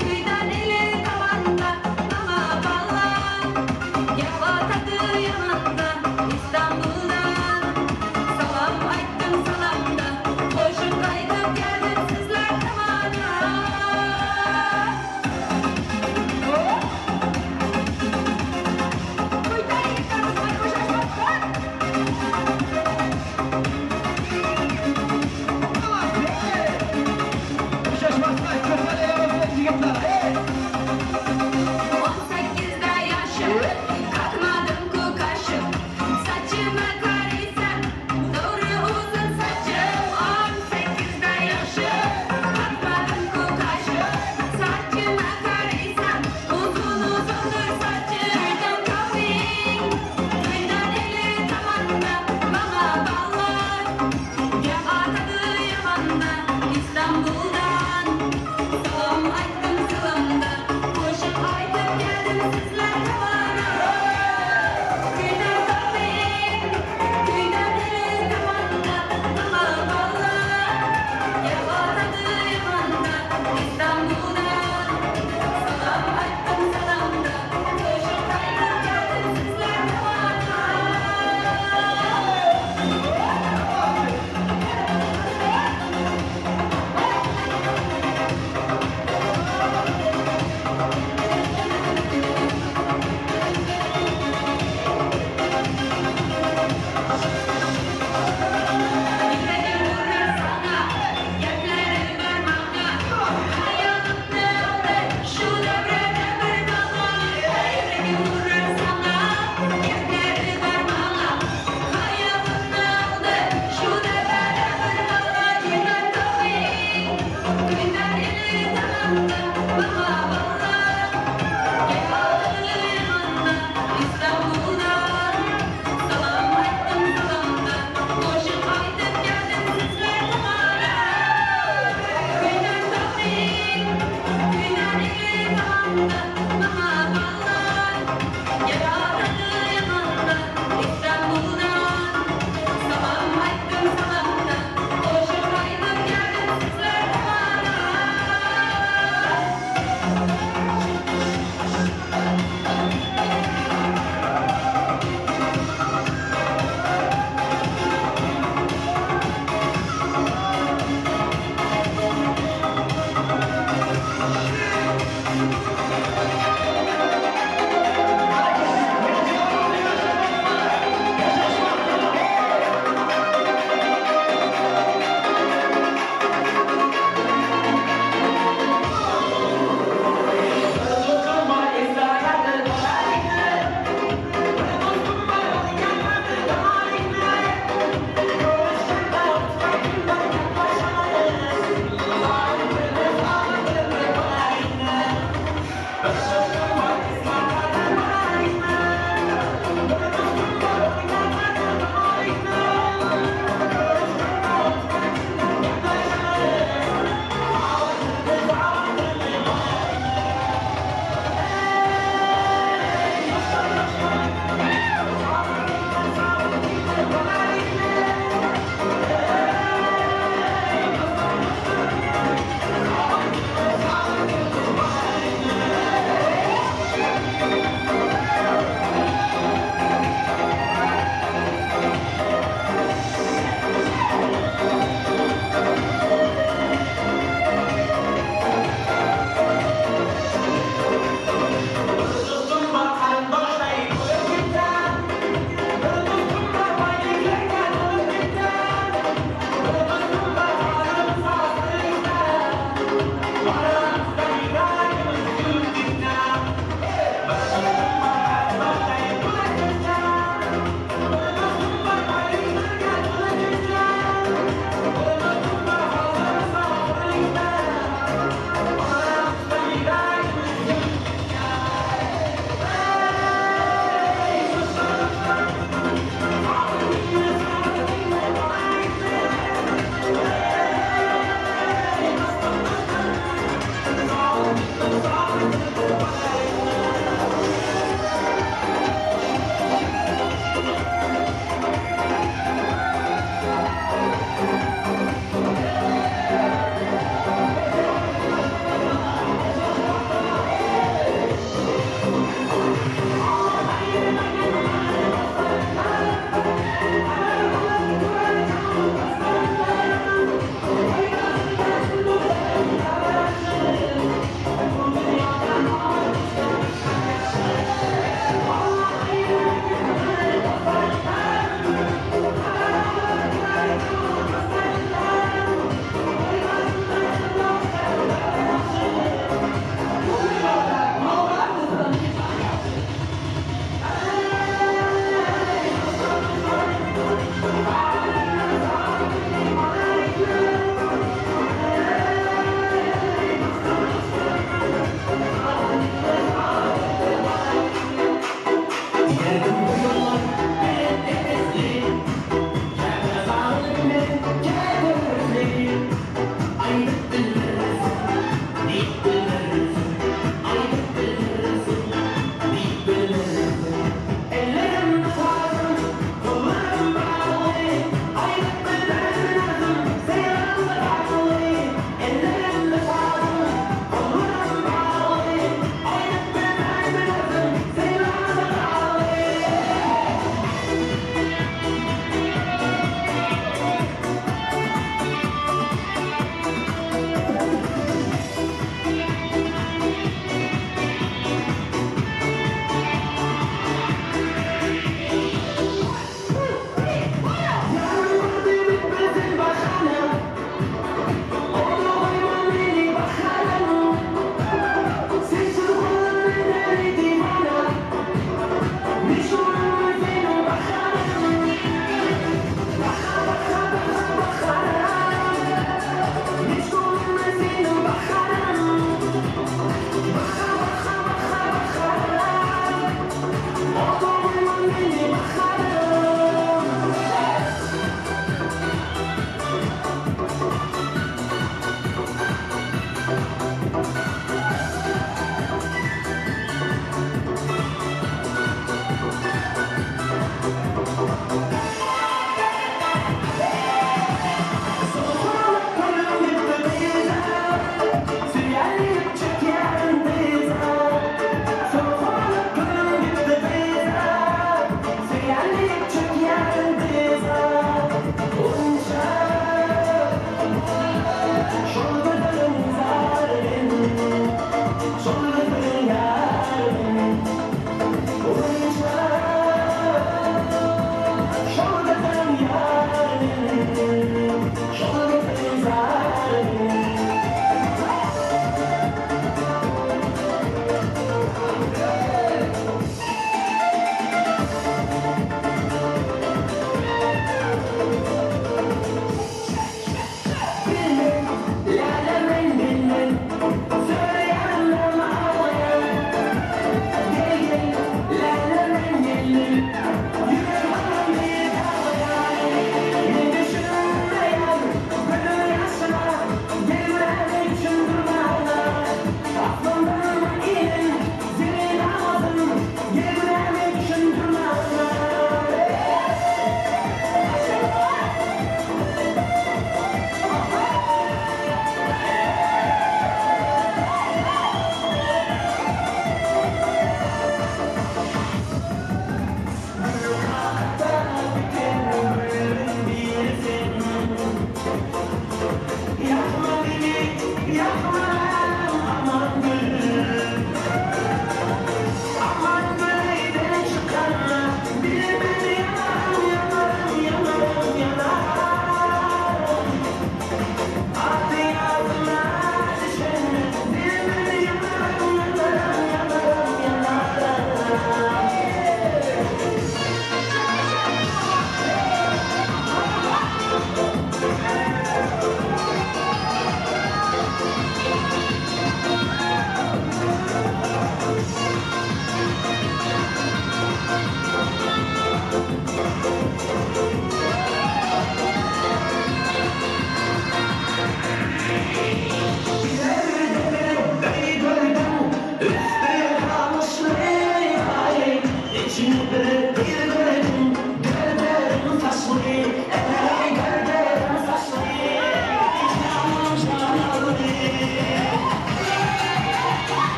kıydan eli tamanda ama balla yava tadı yanında İstanbul'dan salam ayttım salamdan koşup kaytıp geldim sizler tamana On sekizde yaşım, kalkmadım ku kaşım.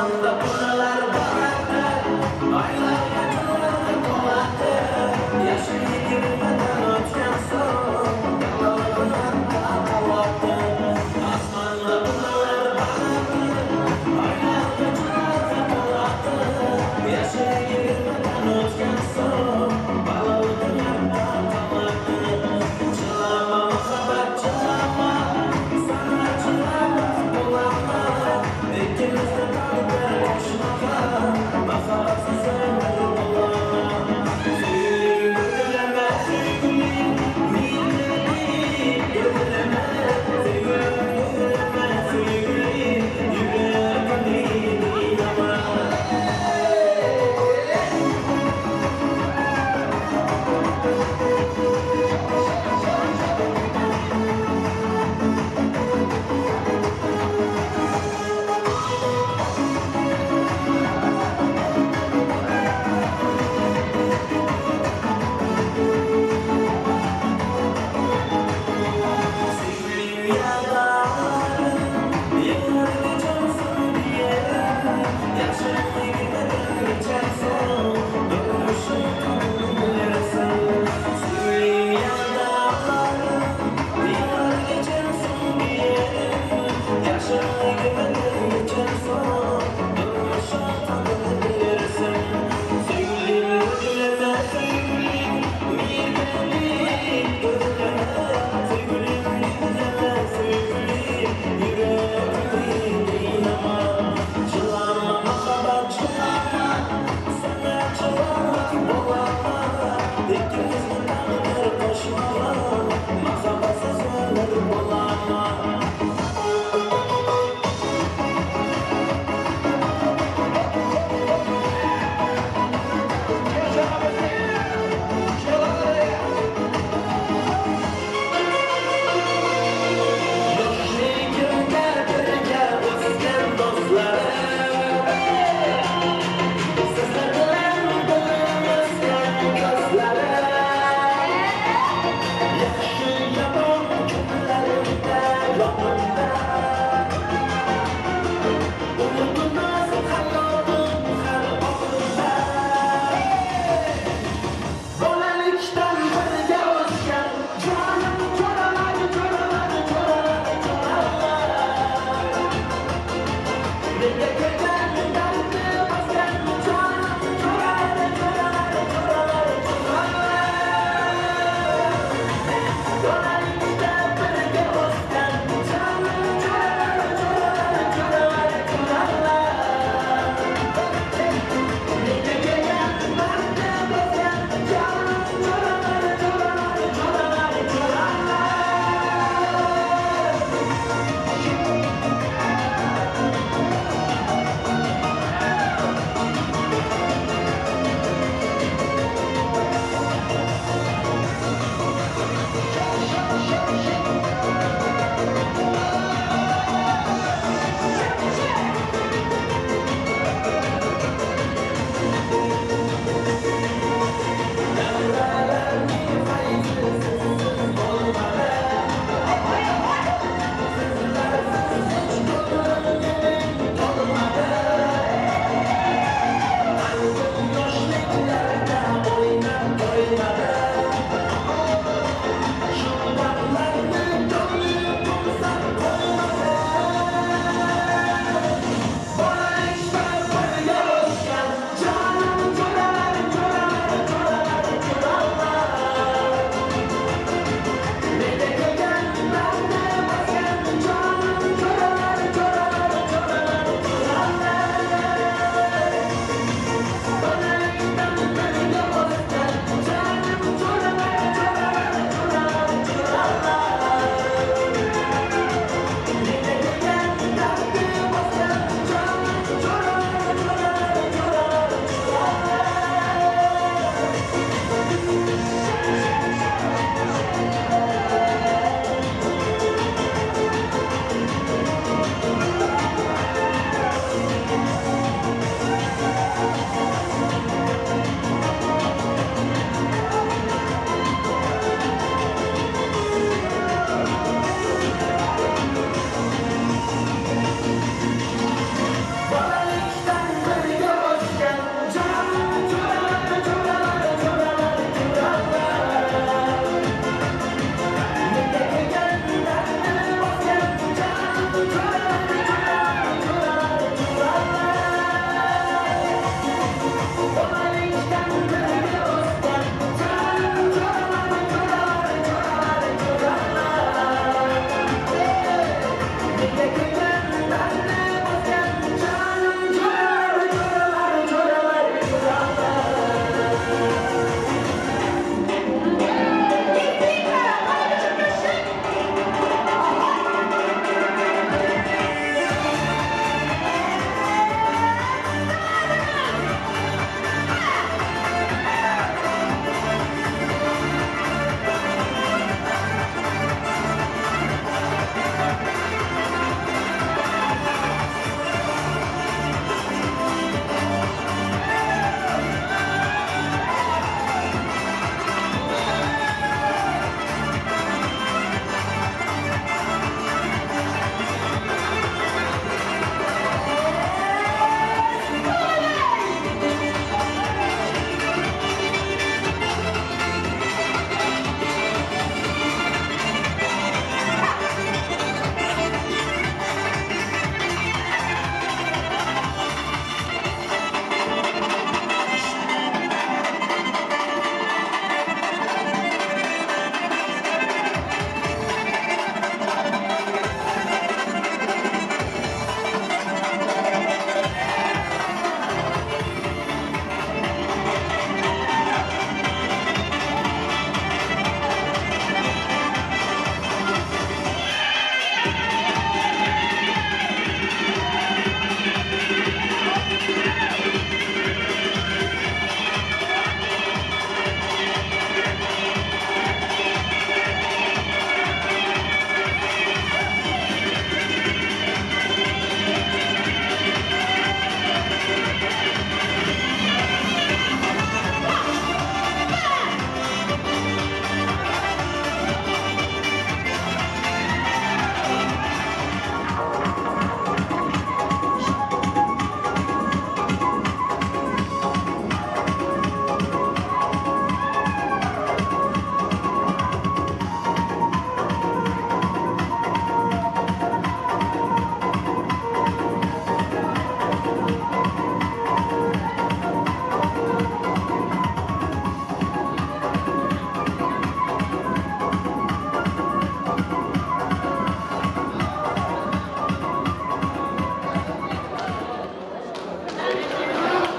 Osmonda bunalar boradi, oylarga to'ladi to'ladi. Yashil yigirmadan o'tgan so'ng, yalovlarga to'ladi. Osmonda bunalar boradi, oylarga to'ladi to'ladi. Yashil yigirmadan o'tgan so'ng, yalovlarga to'ladi. Chilama muhabbat chilama, sana chilama bo'lama. İkimiz de kalbler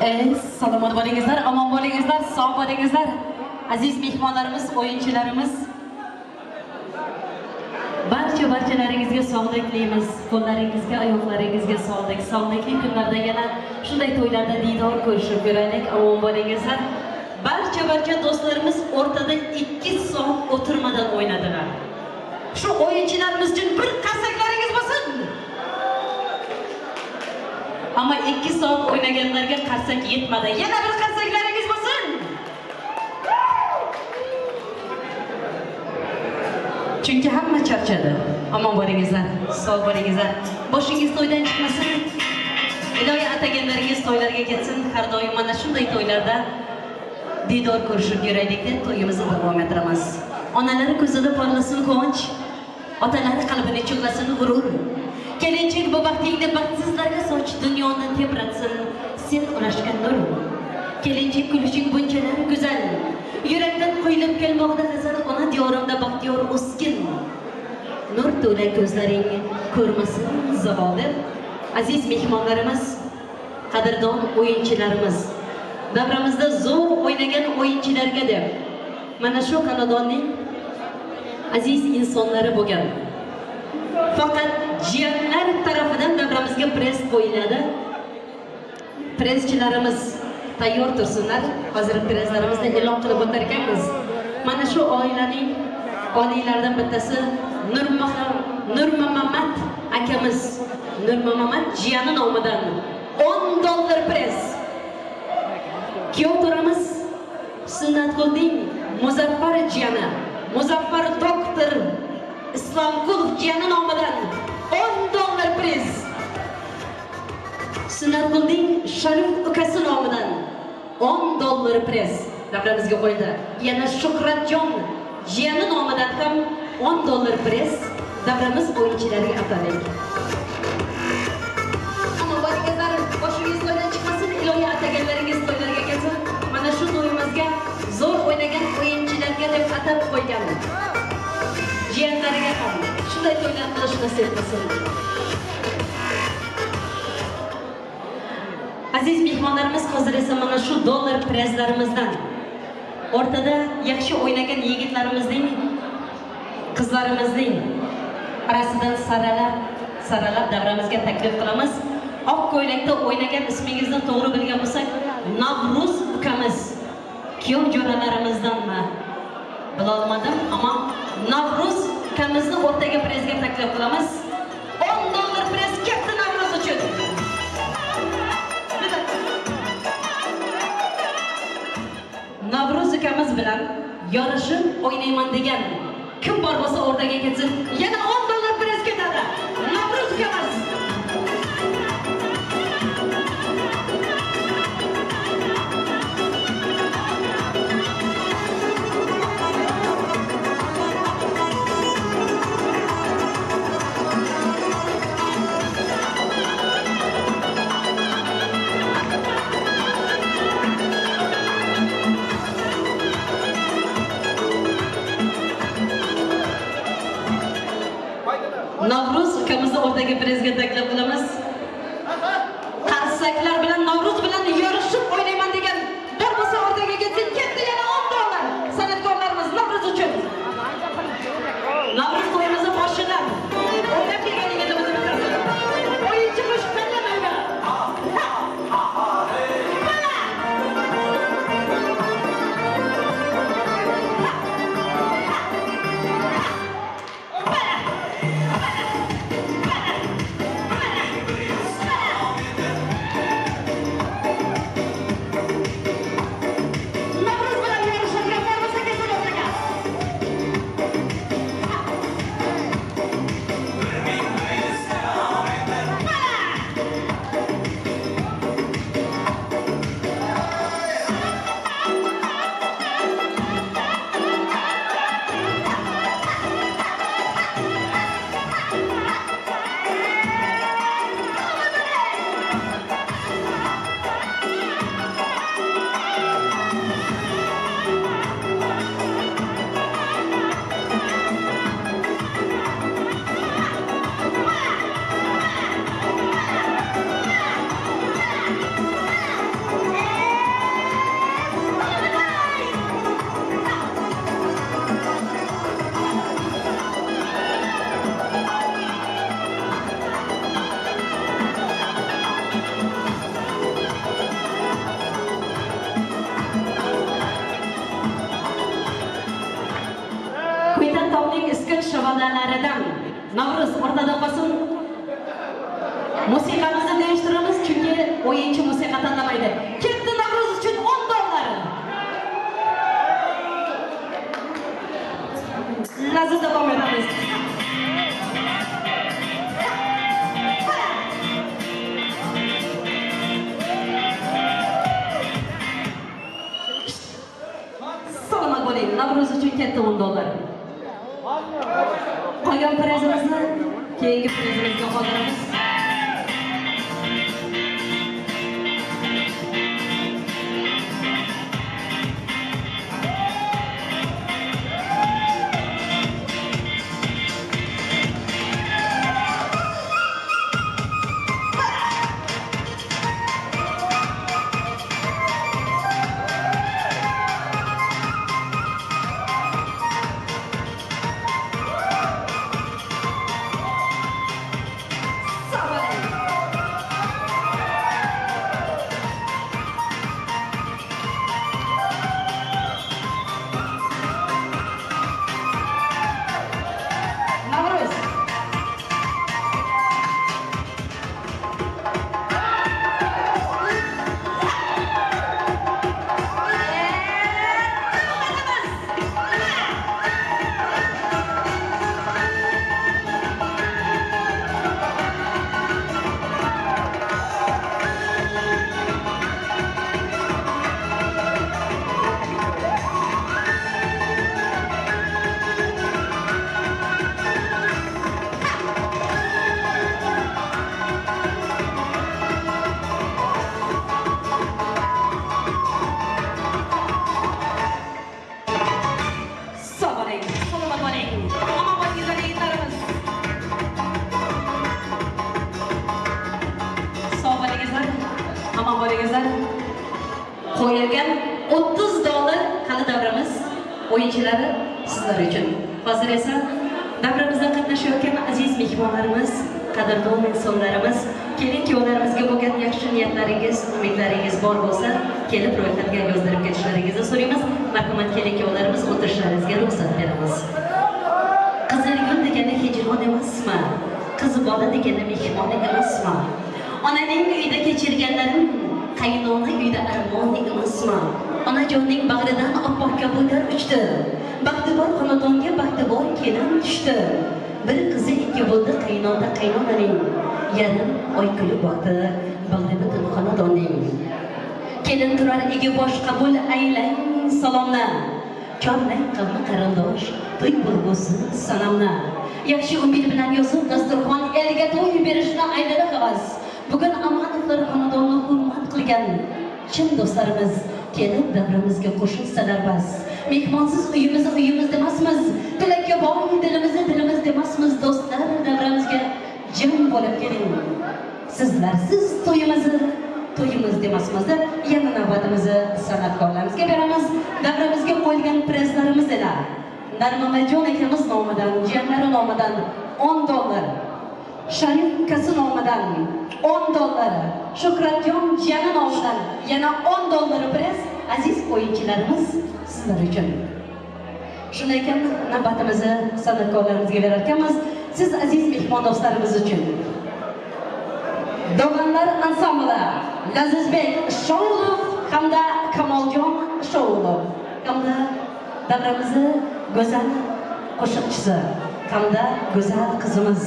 Salomat bo'lingizlar, omon bo'lingizlar, sog' bo'lingizlar. Aziz mehmonlarimiz, o'yinchilarimiz, barchalaringizga sog'lik tilaymiz. Qo'llaringizga, oyoqlaringizga sog'lik. Sog'likli kunlarda yana shunday to'ylarda diydor ko'rishib ko'raylik. Omon bo'lingizlar. Barcha do'stlarimiz o'rtada 2 soat o'tirmadan o'ynadilar. Shu o'yinchilarimiz uchun bir qarsaklaringiz bo'lsin. Ama 2 soat o'ynaganlarga qarsak yetmadi. Yana bir qarsaklaringiz bo'lsin. Chunki hamma charchadi. Omon bo'lingizlar, sog' bo'lingizlar. Boshingiz to'ydan chiqmasin. Ilohi ataganlaringiz to'ylarga ketsin. Har doim mana shunday to'ylarda diydor ko'rishib yuraylik deb to'yimizni davom ettiramiz. Onalari ko'zida porlasin quvonch, otalari qalbini chulg'asin g'urur. Kelinchak bu baxtingni baxtsizlarga soch, dunyoni tebratsin sen ulashgan nur. Kelinchak kulishing bunchalar go'zal, yurakdan quyilib kelmoqda g'azal, ona diyorimda baxtiyor o'skin. Nur to'la ko'zlaring ko'rmasin zavol. Aziz mehmonlarimiz, qadrdon o'yinchilarimiz, davramizda zo'r o'ynagan o'yinchilarga deb mana shu xonadonning aziz insonlari bo'lgan. Faqat jiyanlar tarafidan davramizga press qo'yiladi. Presschilarimiz tayyor tursinlar. Hozir presslarimizni e'lon qilib o'tar ekanmiz. Mana shu oilaning oliylaridan bittasi Nurmamat akamiz. Nurmamat jiyani nomidan $10 press. Kuyov turamiz Sunnatqulding Muzaffar jiyani, Muzaffar doktor Islomqulov jiyani nomidan $10 press. Sunnatqulding Sharif ukasi nomidan $10 press davramizga qo'ydi. Yana Shuhratjon jiyani nomidan ham $10 press davramiz o'yinchilariga atalik. Ammo bo'lingizlar, boshingiz to'ydan chiqmasin, ilohi ataganlaringiz to'ylarga kelsin. Mana shu to'yimizga zo'r o'ynagan o'yinchilarga deb atab qo'ygan. Jiyanlariga ham shunday to'ylar qilish nasib qilsin. Aziz mehmonlarimiz, hozir esa mana shu dollar prezlarimizdan o'rtada yaxshi o'ynagan yigitlarimizning, qizlarimizning arasidan saralab davramizga taklif qilamiz. Oq ko'ylakda o'ynagan, ismingizni to'g'ri bilgan bo'lsak, Navruz ukamiz, kuyov jo'ralarimizdanmi? Bilolmadim, ammo Navruz ukamizni o'rtaga prezga taklif qilamiz. $10 press katta Navruz uchun. Navruz ukamiz bilan yorishib o'ynayman degan kim bor bo'lsa o'rtaga ketsin. Yana $10 press ketadi. Navruz ukamiz. bolalaridan Navruz ortada qolsin. Musiqamizni değiştiramiz çünkü o'yinchi musiqa tanlamaydi. Ketdi Navruz uchun $10. Lazım devam ederiz. Salomat bo'ling. Navruz uchun ketdi $10. Qolgan prizimizni keyingi prizimizga qoldiramiz. Qo'yilgan $30 hali davramiz o'yinchilari sizlar uchun. Hozir esa davramizda qatnashayotgan aziz mehmonlarimiz, qadrdon insonlarimiz, kelin-kuyovlarimizga bo'lgan yaxshi niyatlaringiz, umidlaringiz bor bo'lsa, kelib ro'yxatga yozdirib ketishlaringizni so'raymiz. Marhamat kelin-kuyovlarimiz, o'tirishlaringizga ruxsat beramiz. Qizil gul degani hijron emasmi? Qiz bola degani mehmonlik emasmi? Onaning uyida kechirganlarim qaynona uyda armonlik emasmi? Onajonning bag'ridan oppoq kabullar uchdi. Baxtibor xonadonga baxtibor kelin tushdi. Bir qizi ikki bo'ldi qaynonaning. Yarim oy kulib boqdi bag'rida xonadonning. Kelin turar egi bosh qabul aylang salomla. Chorlang qavmi qarindosh, to'y bo'lsin sanamna. Yaxshi umid bilan yozib dasturxon elga to'y berishni ayladi havas. Bugun Amanovlar xonadonni hurmat qilgan chin do'stlarimiz kelib davramizga qo'shilsalar bas. Mehmonsiz uyimiz demasmiz, tilakka boy dilimiz demasmiz. Do'stlar davramizga jam bo'lib keling. Sizlarsiz to'yimiz demasmiz deb yana navbatimizni san'atkorlarimizga beramiz. Davramizga qo'yilgan prizlarimiz ila Narmamajon akamiz nomidan, jiyanlari nomidan $10. Sharif ukasi nomidan $10. Shuhratjon jiyani nomidan yana $10 priz aziz o'yinchilarimiz sizlar uchun. Shunday ekan navbatimizni san'atkorlarimizga berar ekanmiz. Siz aziz mehmon do'stlarimiz uchun Dog'anlar ansambli Lazizbek Shoulov hamda Kamoljon Shoulov hamda davramizni go'zal qo'shiqchisi hamda go'zal qizimiz,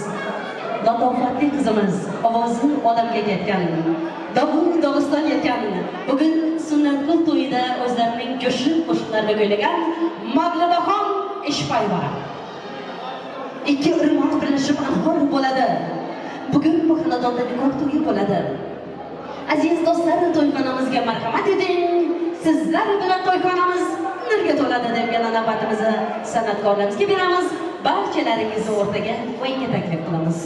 latofatli qizimiz, ovozi odamga yetgan, Dog'iston yetgan, bugun sunnatgul to'yida o'zlarining jo'shli qo'shiqlarini kuylagan Mavlidaxon Ishpayeva. Ikki irmoq birlashib anhor bo'ladi. Bugun bu xonadonda nikoh to'yi bo'ladi. Aziz do'stlar, to'yxonamizga marhamat eting. Sizlar bilan to'yxonamiz nurga to'ladi deb yana navbatimizni san'atkorlarimizga beramiz. Barchalaringizni o'rtaga o'yinga taklif qilamiz.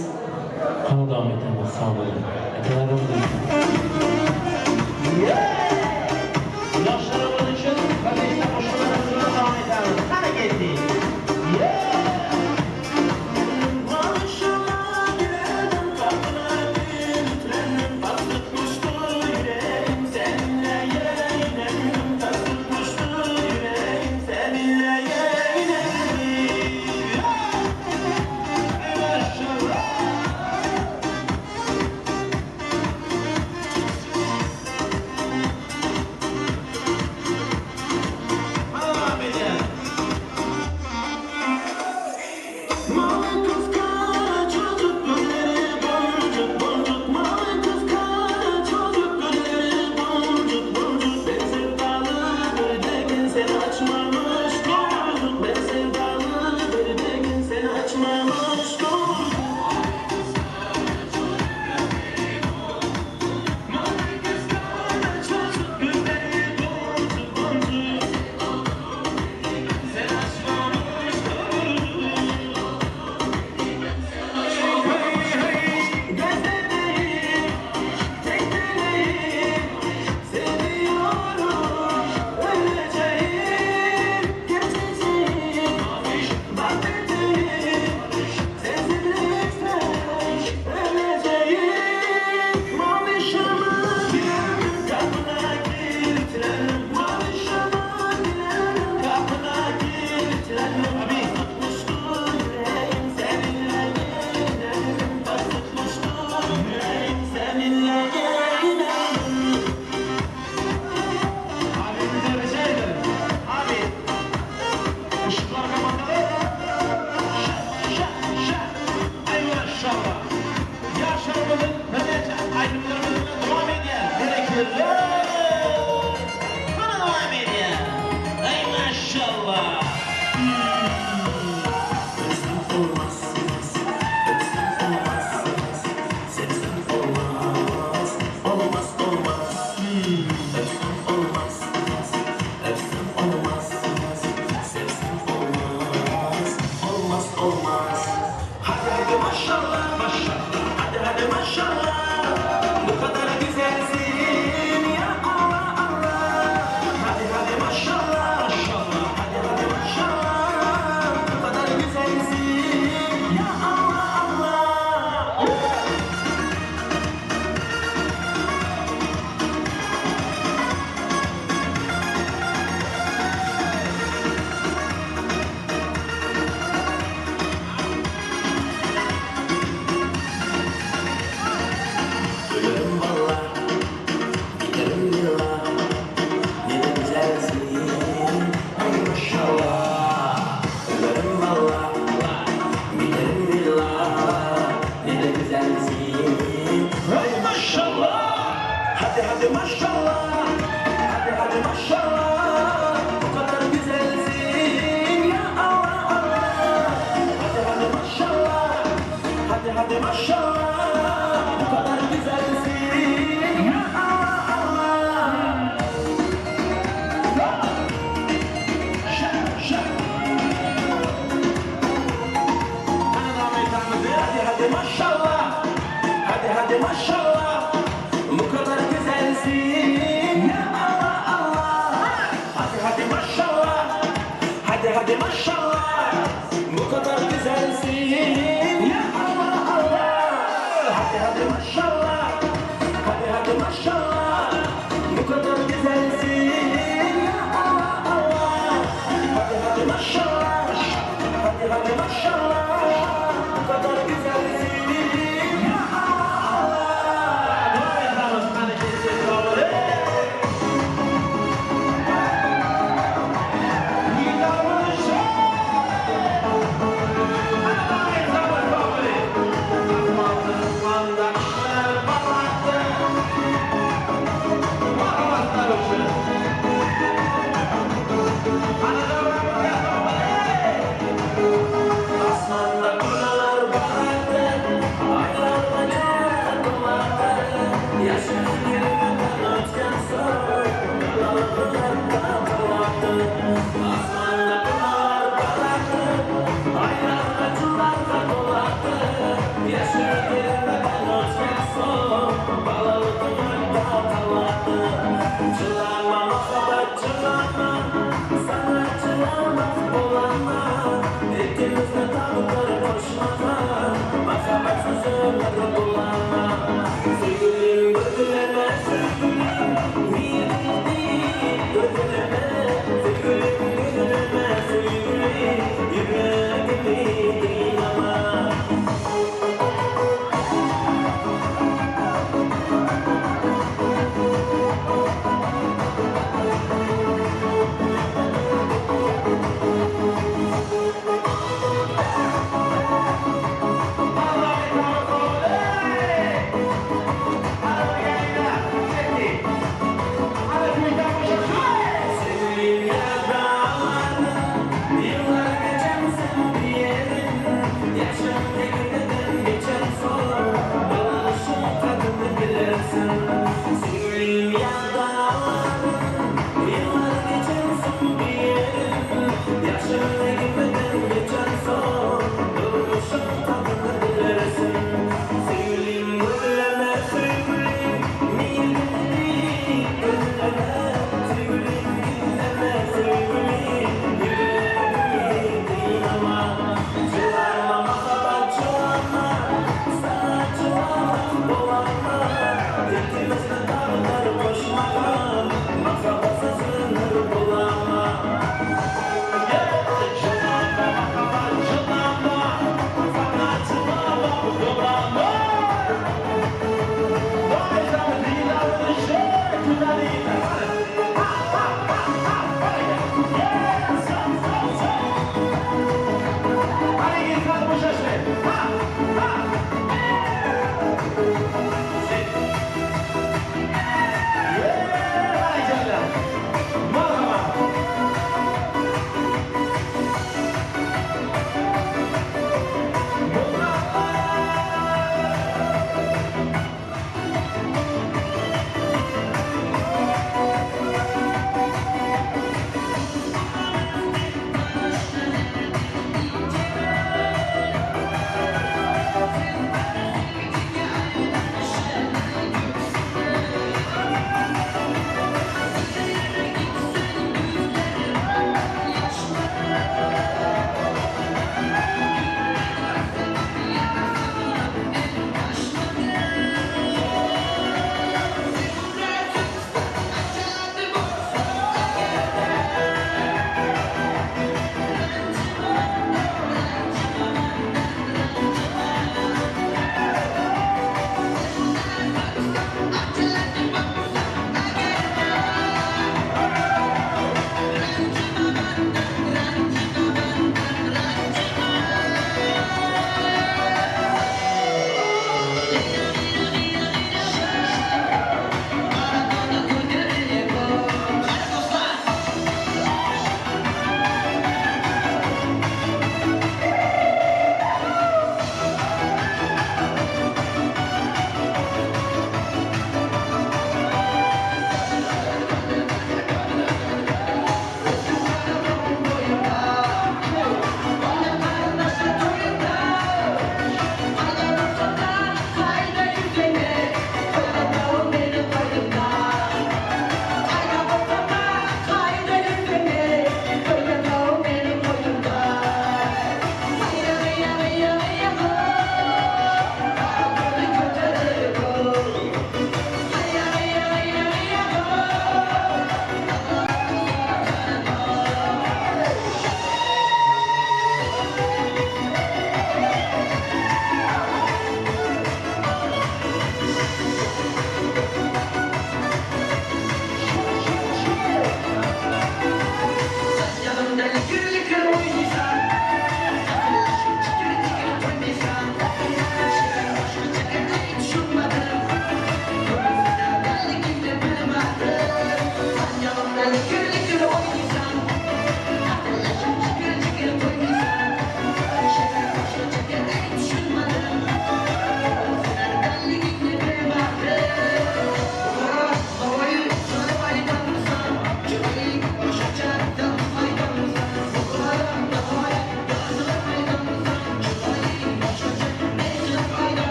Davom etamiz. Sog' bo'ling. Yoshlarimiz uchun birlikda qo'shiqlarimizni davom etamiz. Qani ketdik. devam ediyor. Gerekirler. Bana devam ediyor. Ay maşallah. Özlem olmaz. Özlem olmaz. Sevsem olmaz. Olmaz olmaz. Özlem olmaz. Özlem olmaz. Sevsem olmaz. Olmaz olmaz. Hadi hadi maşallah maşallah. Hadi hadi maşallah. Bu kadar güzelsin ya Allah Allah. Hadi hadi maşallah maşallah. Hadi hadi maşallah. Bu kadar güzelsin ya Allah Allah. Ölürüm valla, giderim villa. Ne de güzelsin, ay maşallah. Ölürüm valla, giderim villa. Ne de güzelsin, ay maşallah. Hadi hadi maşallah, hadi hadi maşallah. Bu kadar güzelsin ya Allah Allah. Hadi hadi maşallah, hadi hadi maşallah. Bu kadar güzelsin ya Allah Allah. Şak şak. Hadi hadi maşallah. Hadi hadi maşallah. Bu kadar güzelsin ya Allah Allah. Hadi hadi maşallah. Hadi hadi maşallah. Bu kadar güzelsin ya Allah Allah. Hadi hadi maşallah. Hadi hadi maşallah. Bu kadar güzelsin ya Allah Allah. Hadi hadi maşallah. Hadi hadi maşallah. Bu kadar güzelsin ya Allah Allah. Devam ediyoruz. Hadi kesin doğru. Hadi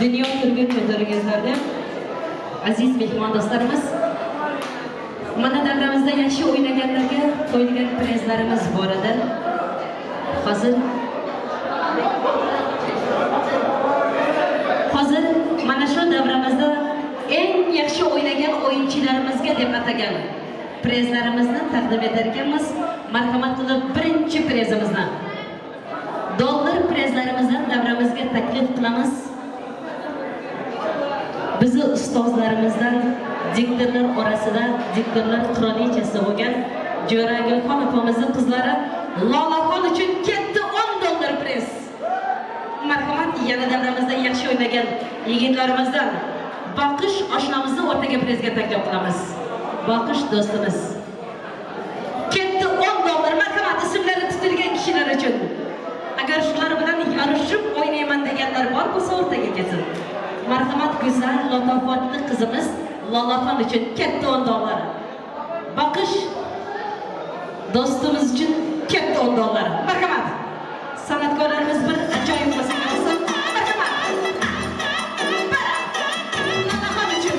Dünya turgun ko'taringizlarda aziz mehmondoslarimiz, mana davramizda yaxshi o'ynaganlarga qo'yilgan prizlarimiz bor edi. Hozir mana shu davramizda eng yaxshi o'ynagan o'yinchilarimizga deb atagan prizlarimizni taqdim etar ekanmiz. Marhamat qilib birinchi prizimizni dollar prizlarimizdan davramizga taklif qilamiz. Bizi ustozlarimizdan diktorlar orasida diktorlar qirolichasi bo'lgan Jo'ragulxon opamizning qizlari Lolaxon uchun katta 10 dollar priz. Marhamat, yana davramizda yaxshi o'ynagan yigitlarimizdan Boqish oshnamizni o'rtaga prizga taklif qilamiz. Boqish do'stimiz. Katta 10 dollar, marhamat, ismlari tutilgan kishilar uchun. Agar shular bilan yarishib o'ynayman deganlar bor bo'lsa o'rtaga kelsin. Marhamat, go'zal, latofatli qizimiz Lolaxon uchun katta 10 dollar. Boqish do'stimiz uchun katta 10 dollar. Marhamat. San'atkorlarimiz bir ajoyib musiqa olsin. Marhamat. Lolaxon uchun.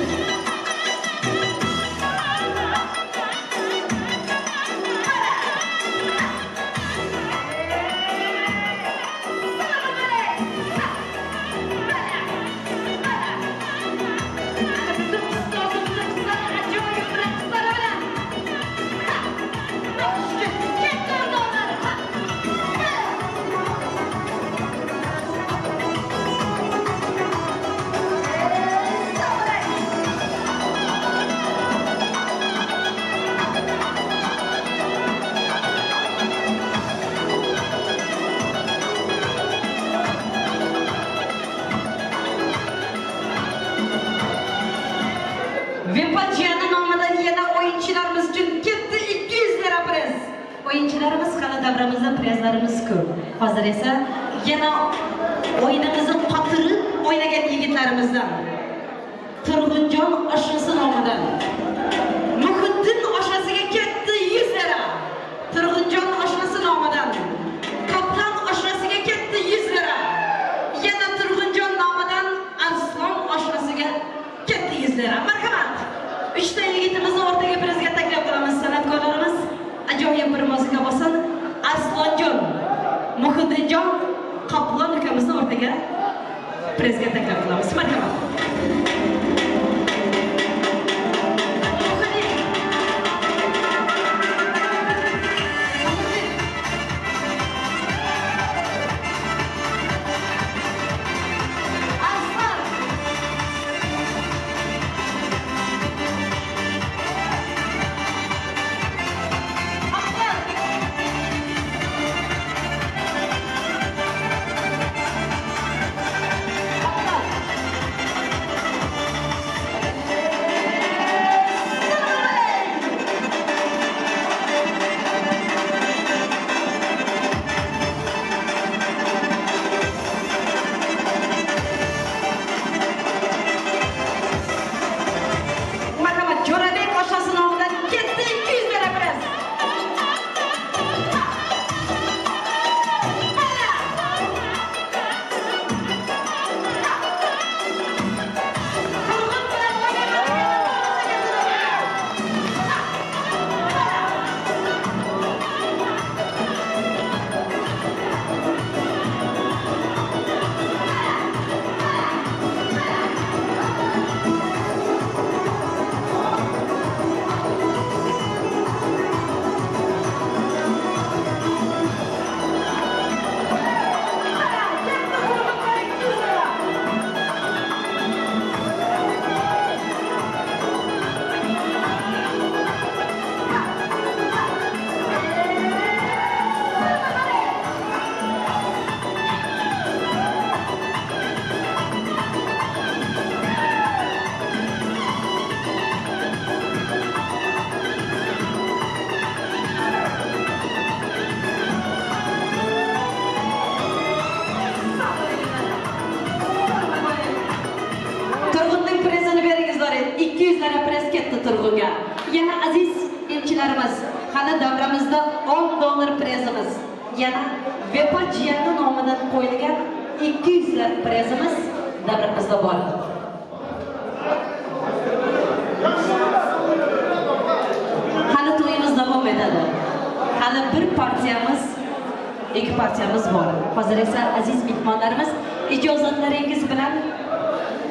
Vepajiyani nomidan yana o'yinchilarimiz uchun katta 200 lira priz. O'yinchilarimiz hali davramizda prizlarimiz ko'p. Hozir esa yana o'yinimizni qotirib o'ynagan yigitlarimizdan Turg'unjon oshnasi nomidan Muhiddin oshnasiga katta 100 lira. Turg'unjon oshnasi nomidan Kaplan oshnasiga katta 100 lira. Yana Turg'unjon nomidan Arslon oshnasiga katta 100 lira. Marhamat. 3 ta yigitimizni o'rtaga prizga taklif qilamiz. San'atkorlarimiz ajoyib bir musiqa bo'lsin. Arslonjon, Muhiddinjon, Qaplon ukamizni o'rtaga prizga taklif qilamiz. Marhamat. Turg'unga. Yana aziz elchilarimiz, hali davramizda 10 dollar prizimiz, yana Vepajiyani nomidan qo'yilgan 200 lar prizimiz davrimizda bor. Hali to'yimiz davom etadi. Hali bir partiyamiz, ikki partiyamiz bor. Hozir esa aziz mehmonlarimiz ijozatlaringiz bilan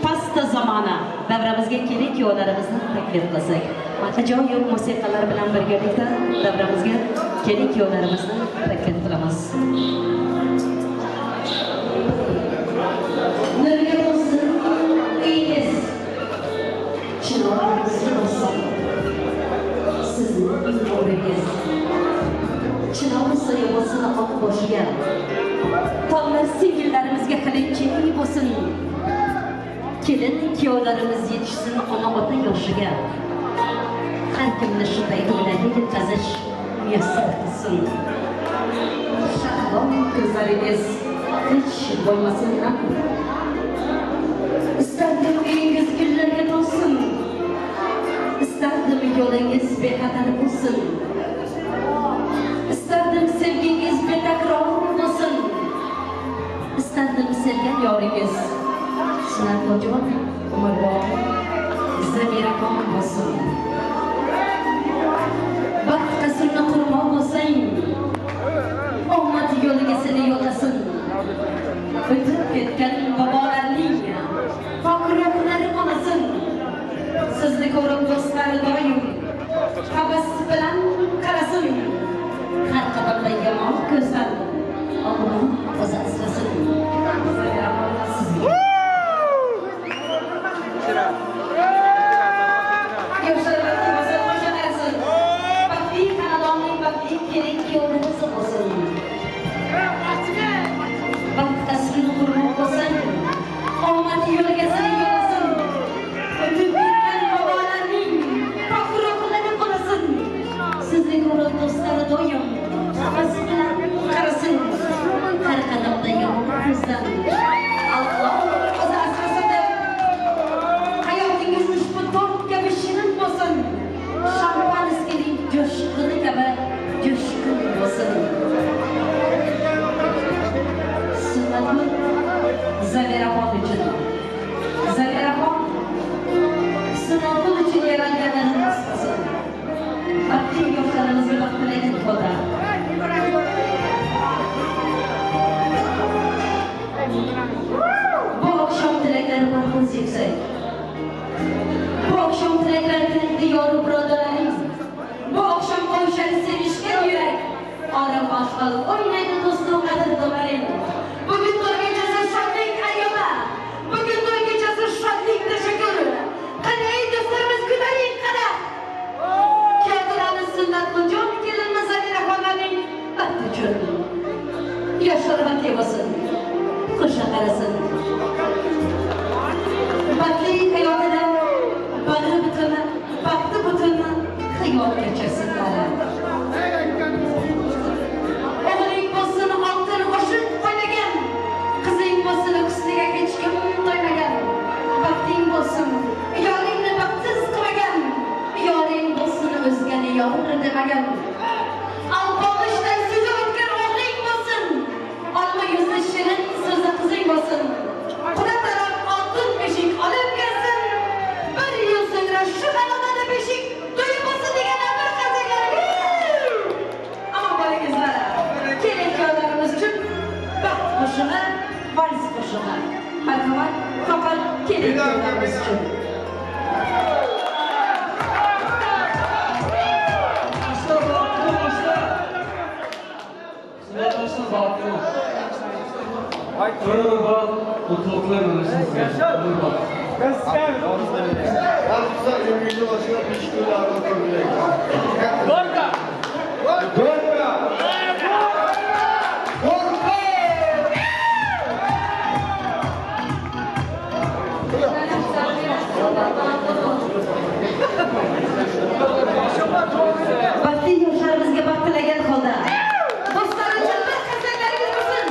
pasta zamona davramizga keling kuyovlarimizni taklif qilsak. Ajoyib musiqalar bilan birgalikda davramizga keling kuyovlarimizni taklif qilamiz. Nurga bo'lsin uyingiz, chinoringiz bo'lsin sizning umringiz, chinor soya bo'lsin oq boshiga, tog'lar singillarimizga qilinchi bo'lsin, kelin kuyovlarimiz yetishsin ona ota yoshiga, har kimni shu paytlarga yetkazish muyassar qilsin. Shahlo ko'zlaringiz hech bo'lmasin ham, istardim uyingiz gullarga to'lsin, istardim yo'lingiz bexatar bo'lsin, istardim sevgingiz betakror bo'lsin, istardim sevgan yoringiz Sinatxo'jon umrbod zamiraqon bo'lsin. Baxt qasrni qurmoq bo'lsang, omad yo'liga seni yo'lasin. O'tib ketgan bobolarning pok ruhlari qo'nasin. Sizni ko'rib do'stlari doim havas bilan qarasin. Har qadamda yomon ko'zdan Alloh o'zi asrasin. Bu akşam tileklerin diyoru buralarınız. Bu akşam kavuşan sevişken yürek. Ara başkalı oynaydı dostluğun adı doların. Bugün toy gecesi şadlık ayyama. Bugün toy gecesi şadlık teşekkür. Kaneyi dostlarımız gülerin kadar. Kağıtlarının sünnetli can gelinmez adına kolanın. Baktı çördü. Yaşları bakı basın. Kuşa karasın. Bakli hayatına, bana bütünü, baktı bütünü, hayat geçirsinler. Oğlun basını altını hoşun oynagan, kızın basını kıstıga hiç kim doymagan. Baktin basın, yoringni baksız kılmagan, yoring basını özgeni yor demagan. Al bolishdan so'zi o'tgan o'g'ling bo'lsin, olma yuzli shirin so'zi qizing bo'lsin. Quda taraf oltin beshik olib kelsin, bir yil so'ngra shu xonadonda beshik to'y bo'lsin deganlar bir qazagan. Ammo bolangizlar, keling kuyovlarimiz uchun baxt qo'shig'i, vals qo'shig'i. Marhamat, faqat keling kuyovlarimiz uchun. Baxtli yoshlarimizga baxt tilagan holda do'stlar uchun bir qarsaklarimiz bo'lsin.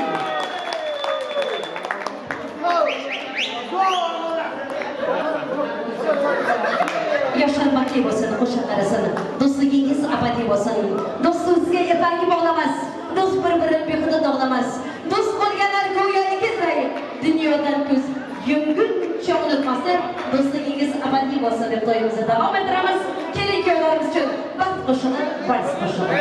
Yoshlar baxtli bo'lsin, qo'shiq qarasin, do'stligingiz abadiy bo'lsin. Do'stingizga ertangi bog'lamas, do'st bir-birini behuda dog'lamas. Do'st bo'lganlar go'yo ekizday dunyodan ko'z yumgu olmasın, do'stligingiz abadiy bo'lsin deb to'yimizni davom ettiramiz. Keling kuyovlarimiz uchun baxt qo'shig'i, vals qo'shig'i.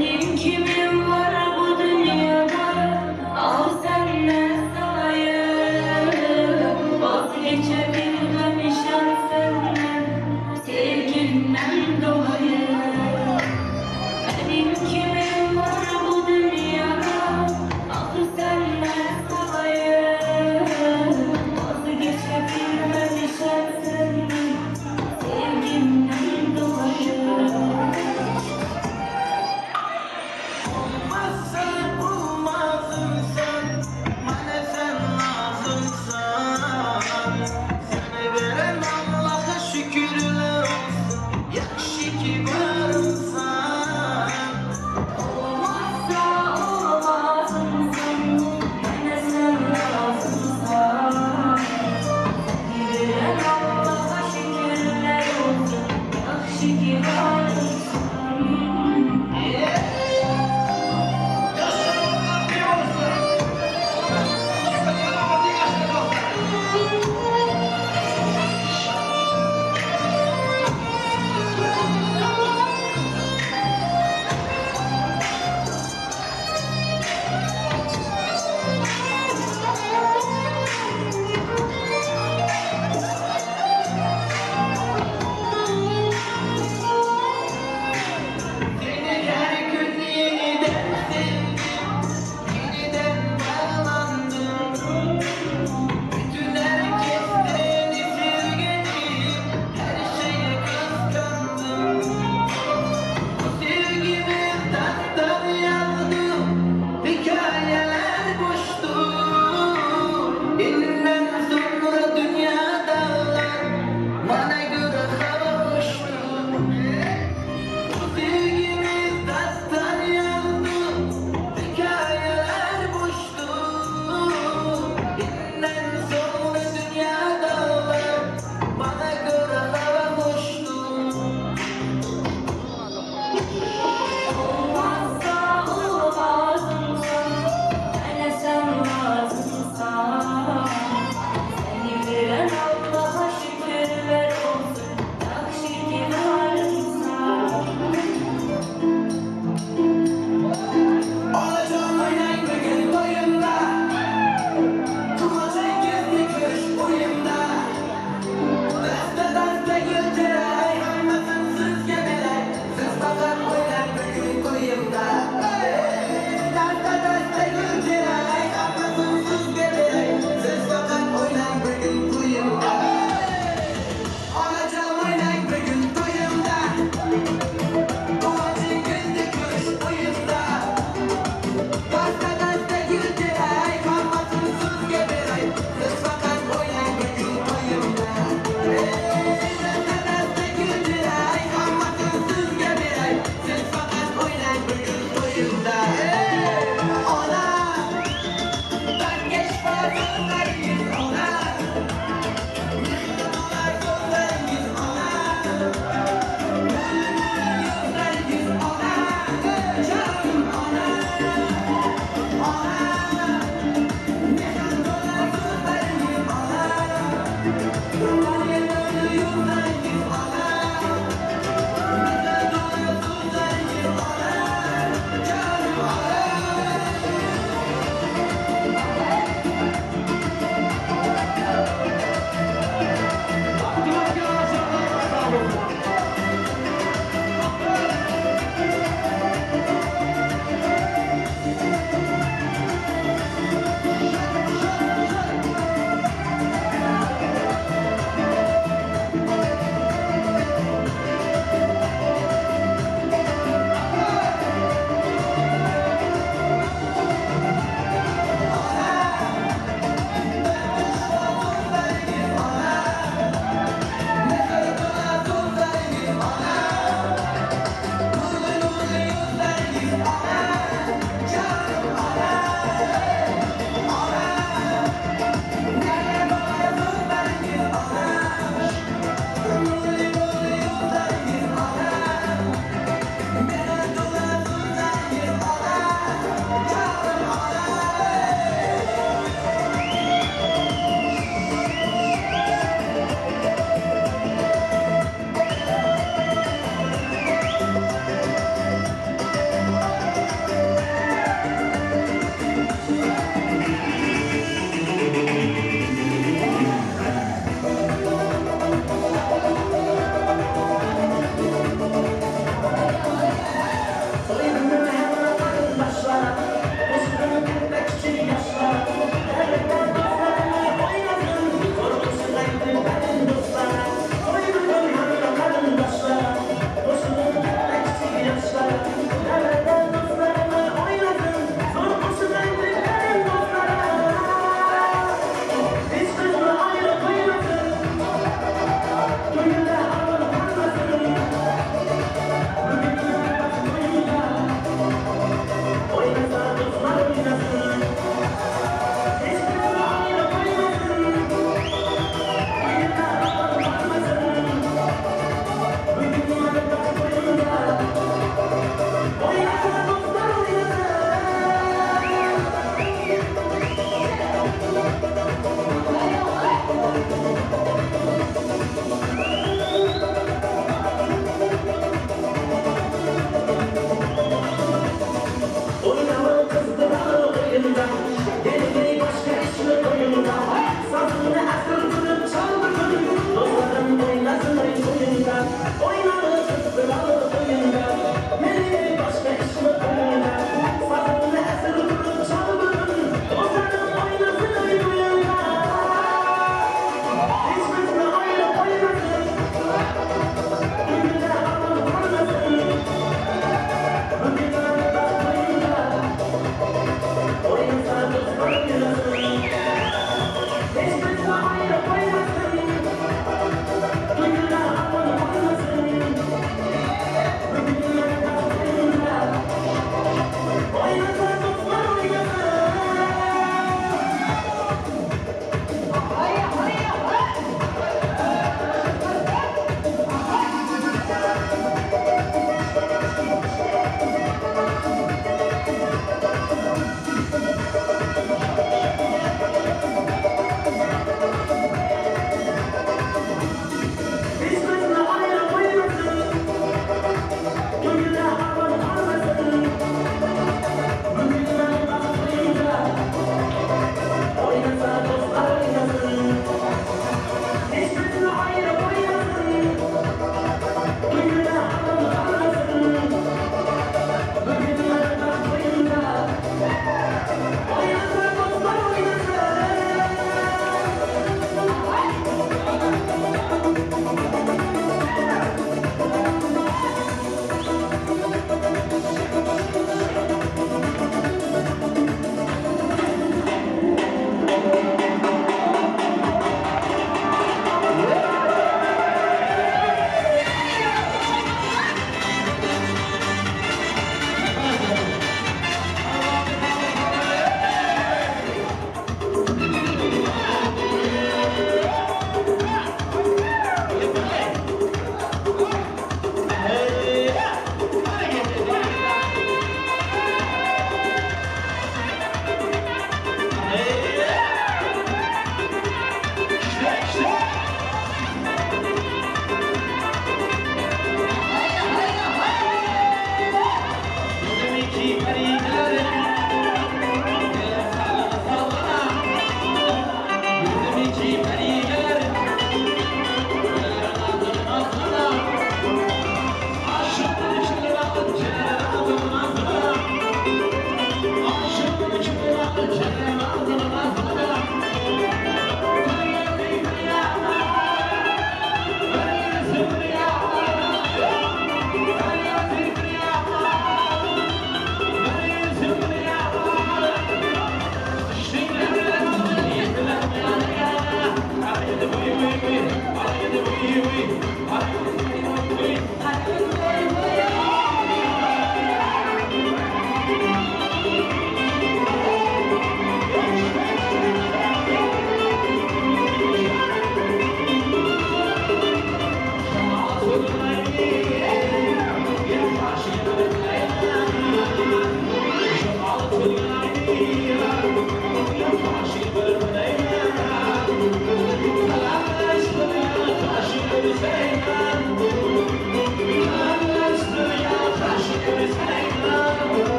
Benim kimim var bu dünya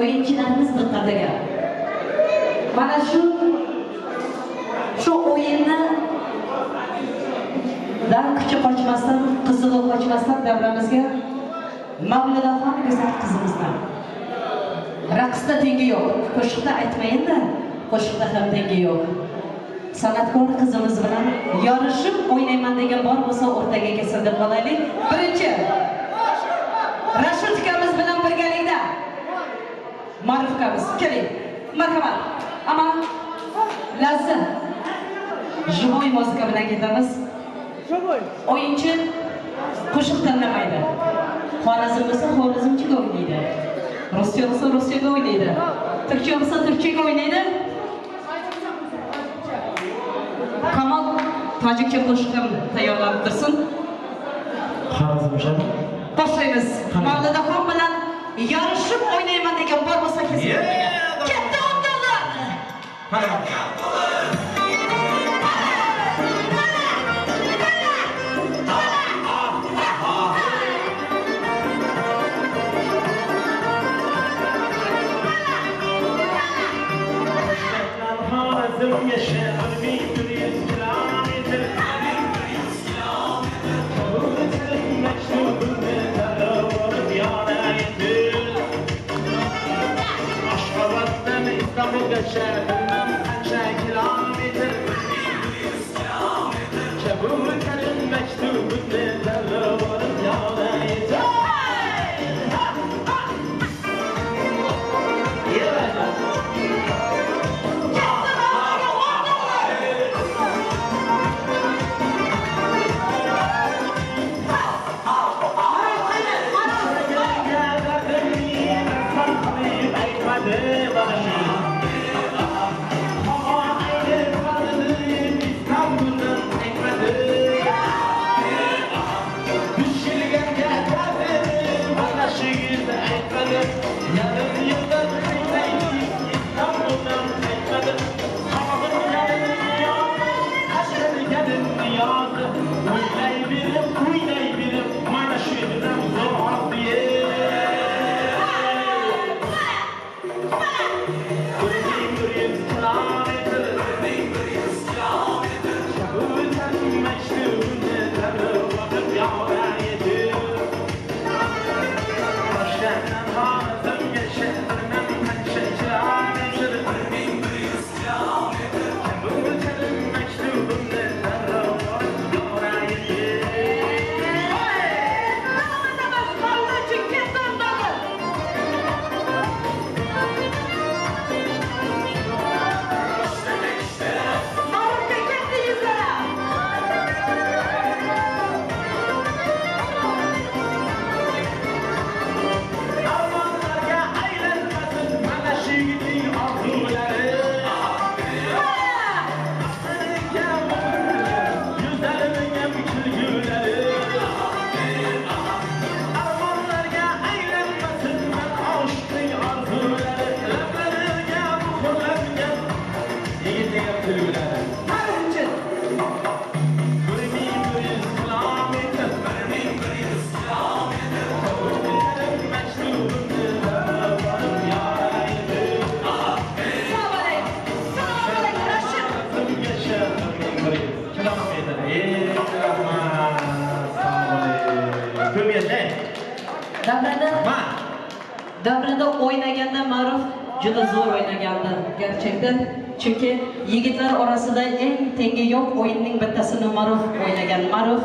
o'yinchilarimiz diqqatiga. Mana shu o'yinni dan kuchi qochmasdan, qizig'i qochmasdan davramizga Mavlidaxon go'zal qizimizdan. Raqsda tengi yo'q, qo'shiqda aytmayinda, qo'shiqda ham tengi yo'q. san'atkor qizimiz bilan yorishib o'ynayman degan bor bo'lsa o'rtaga kesilib qolaylik. Birinchi Rashid ukamiz bilan birgalikda Ma'ruf ukamiz keling. Marhamat. Ama lazzat Живой muzika bilan ketamiz. O'yinchi qo'shiq tanlamaydi. Xorazm bo'lsa Xorazmchiga o'ynaydi. Ruscha bo'lsa Ruschaga o'ynaydi. Turkcha bo'lsa Turkchaga o'ynaydi. Kamal tojikcha qo'shiq ham tayyorlab tursin. Xorazmchami? Boshlaymiz. Mavlidaxon bilan yorishib o'ynayman degan bor bo'lsa kesin. Katta o'yinlar. Davrada o'ynaganda Ma'ruf juda zo'r o'ynagandi gerçekten. Chunki yigitlar orasida eng tengi yo'q o'yinning bittasini Ma'ruf o'ynagan. Ma'ruf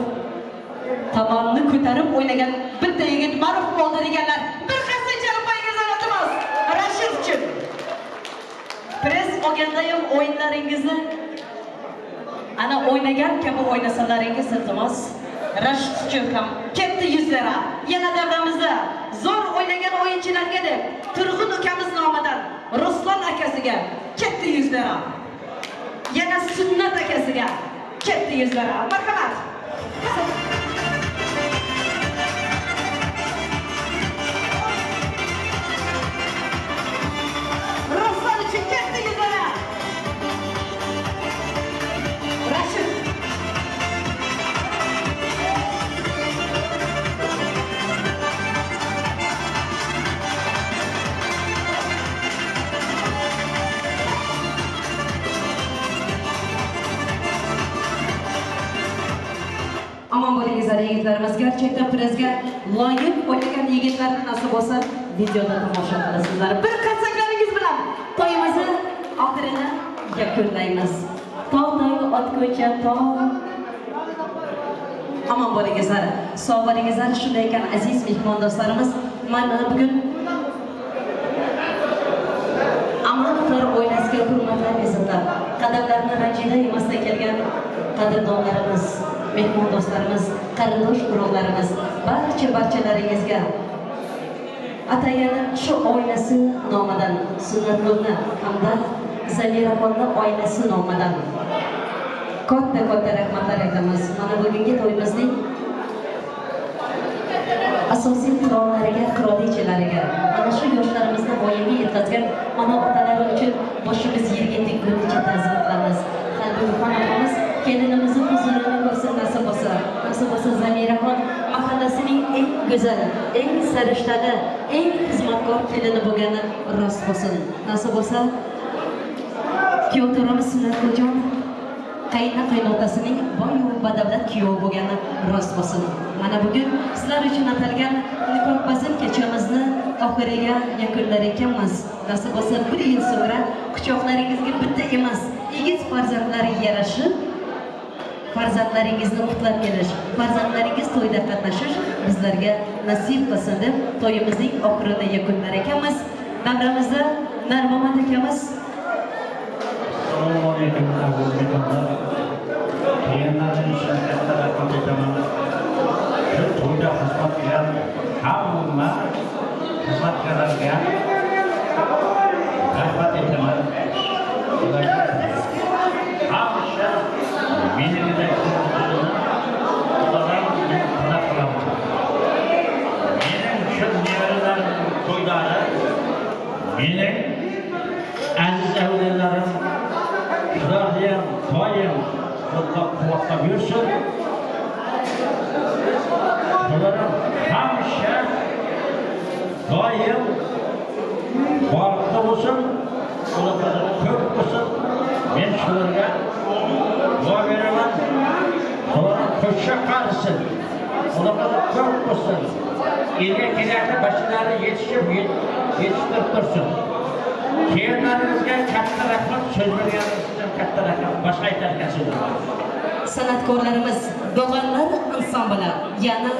tomonni ko'tarib o'ynagan bitta yigit Ma'ruf bo'ldi deganlar. Bir qassacha qo'yingiz olamiz. Rashid uchun. Press olganda ham o'yinlaringizni ana o'ynagan kabi o'ynasalaringiz iltimos. Rashid uchun ham katta yuzlara. Yana davramizda zo'r o'ynagan o'yinchilarga deb Turg'un ukamiz nomidan Ruslan akasiga katta yuzlara. Yana Sunnat akasiga katta yuzlara. Marhamat. Ruslan uchun katta yuzlara. Rashid Aman bo'lingizlar yigitlarimiz, gerçekten prezga loyiq o'ynagan yigitlarni nasib bo'lsa videoda tomosha qilasizlar. Bir qatsaklaringiz bilan to'yimizni oxirini yakunlaymiz. tog'dagi otko'cha tog' Aman bo'lingizlar, sog' bo'lingizlar. Shunday ekan, aziz mehmondo'stlarimiz, mana bugun Amanatlar oilasiga hurmatlar izlab, qadamlarini ranjida emasdan kelgan qadrdonlarimiz, mehmondo'stlarimiz, qarindosh urug'larimiz, barchalaringizga atayin shu oilasi nomidan Sunnatulni hamda Zamiraxonni oilasi nomidan katta rahmatlar aytamiz. Mana bugungi to'yimizning asosiy qirollariga, qirolichalariga, mana shu yoshlarimizni voyaga yetkazgan ona otalari uchun boshimiz yerga tekkuncha ta'zim qilamiz. Qalbimizdan opamiz kelinimizni huzurini ko'rsin nasib bo'lsa Zamiraxon mahallasining eng go'zal, eng sarishtali, eng xizmatkor kelini bo'lgani rost bo'lsin. Nasib bo'lsa kuyovto'ramiz Sunnatuljon qaynotasining boy va badavlat kuyov bo'lgani rost bo'lsin. Mana bugun sizlar uchun atalgan nikoh bazm kechamizni oxiriga yakunlar ekanmiz. Nasib bo'lsa 1 yil so'ngra quchoqlaringizga bitta emas, egiz farzandlari yarashib, farzandlaringizni qutlab kelish, farzandlaringiz to'yda qatnashish bizlarga nasib qilsin deb to'yimizning oxirini yakunlar ekanmiz. Davramizda Narmamad akamiz Assalomu alaykum aziz mehmonlar. Kelinlarning ishini katta rahmat aytaman. Shu to'yda xizmat qilgan hamma xizmatkorlarga rahmat aytaman. Hamisha meningdek ulardan hurmat qilaman. Mening uchun nevaralarim to'ylari, mening aziz avlodlarim Xudoyim doim qo'llab-quvvatlab yursin. Ularning hamisha doim borliqda bo'lsin, ular ko'p bo'lsin. Men shularga duo beraman. Ular qo'shcha qarisin. Ular ko'p bo'lsin. Elga keladi boshlari yetishtirib tursin. Kelinlarimizga katta rahmat, so'z berganingizdan katta rahmat. Boshqa aytadigan san'atkorlarimiz Bo'g'onlar ansambli, ya'ni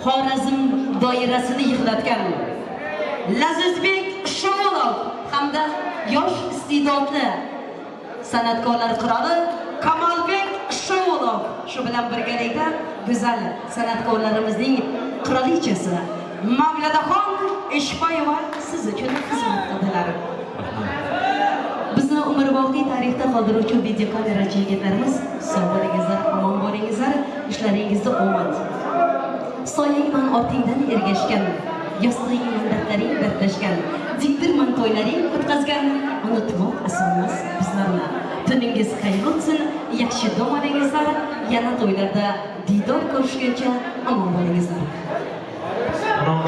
Xorazm doirasini yig'latgan Lazizbek Shomolov hamda yosh iste'dodli san'atkorlar qiroli Kamolbek Shomolov shu bilan birgalikda go'zal san'atkorlarimizning qirolichasi Mavladaxon Eshboyeva siz uchun xizmat qildilar. Bizni umrboqiy tarixda qoldiruvchi videokamerachi yigitlarimiz, sog' bo'lingizlar, omon bo'lingizlar, ishlaringizda omad. Soyangman ortingdan ergashgan, yostig'ingman dardlaring dardlashgan, dikdirman to'ylaring o'tkazgan, unutmoq osonmas bizlarni. Tuningiz xayr o'tsin, yaxshi dam olingizlar, yana to'ylarda diydor ko'rishguncha omon bo'lingizlar. Salom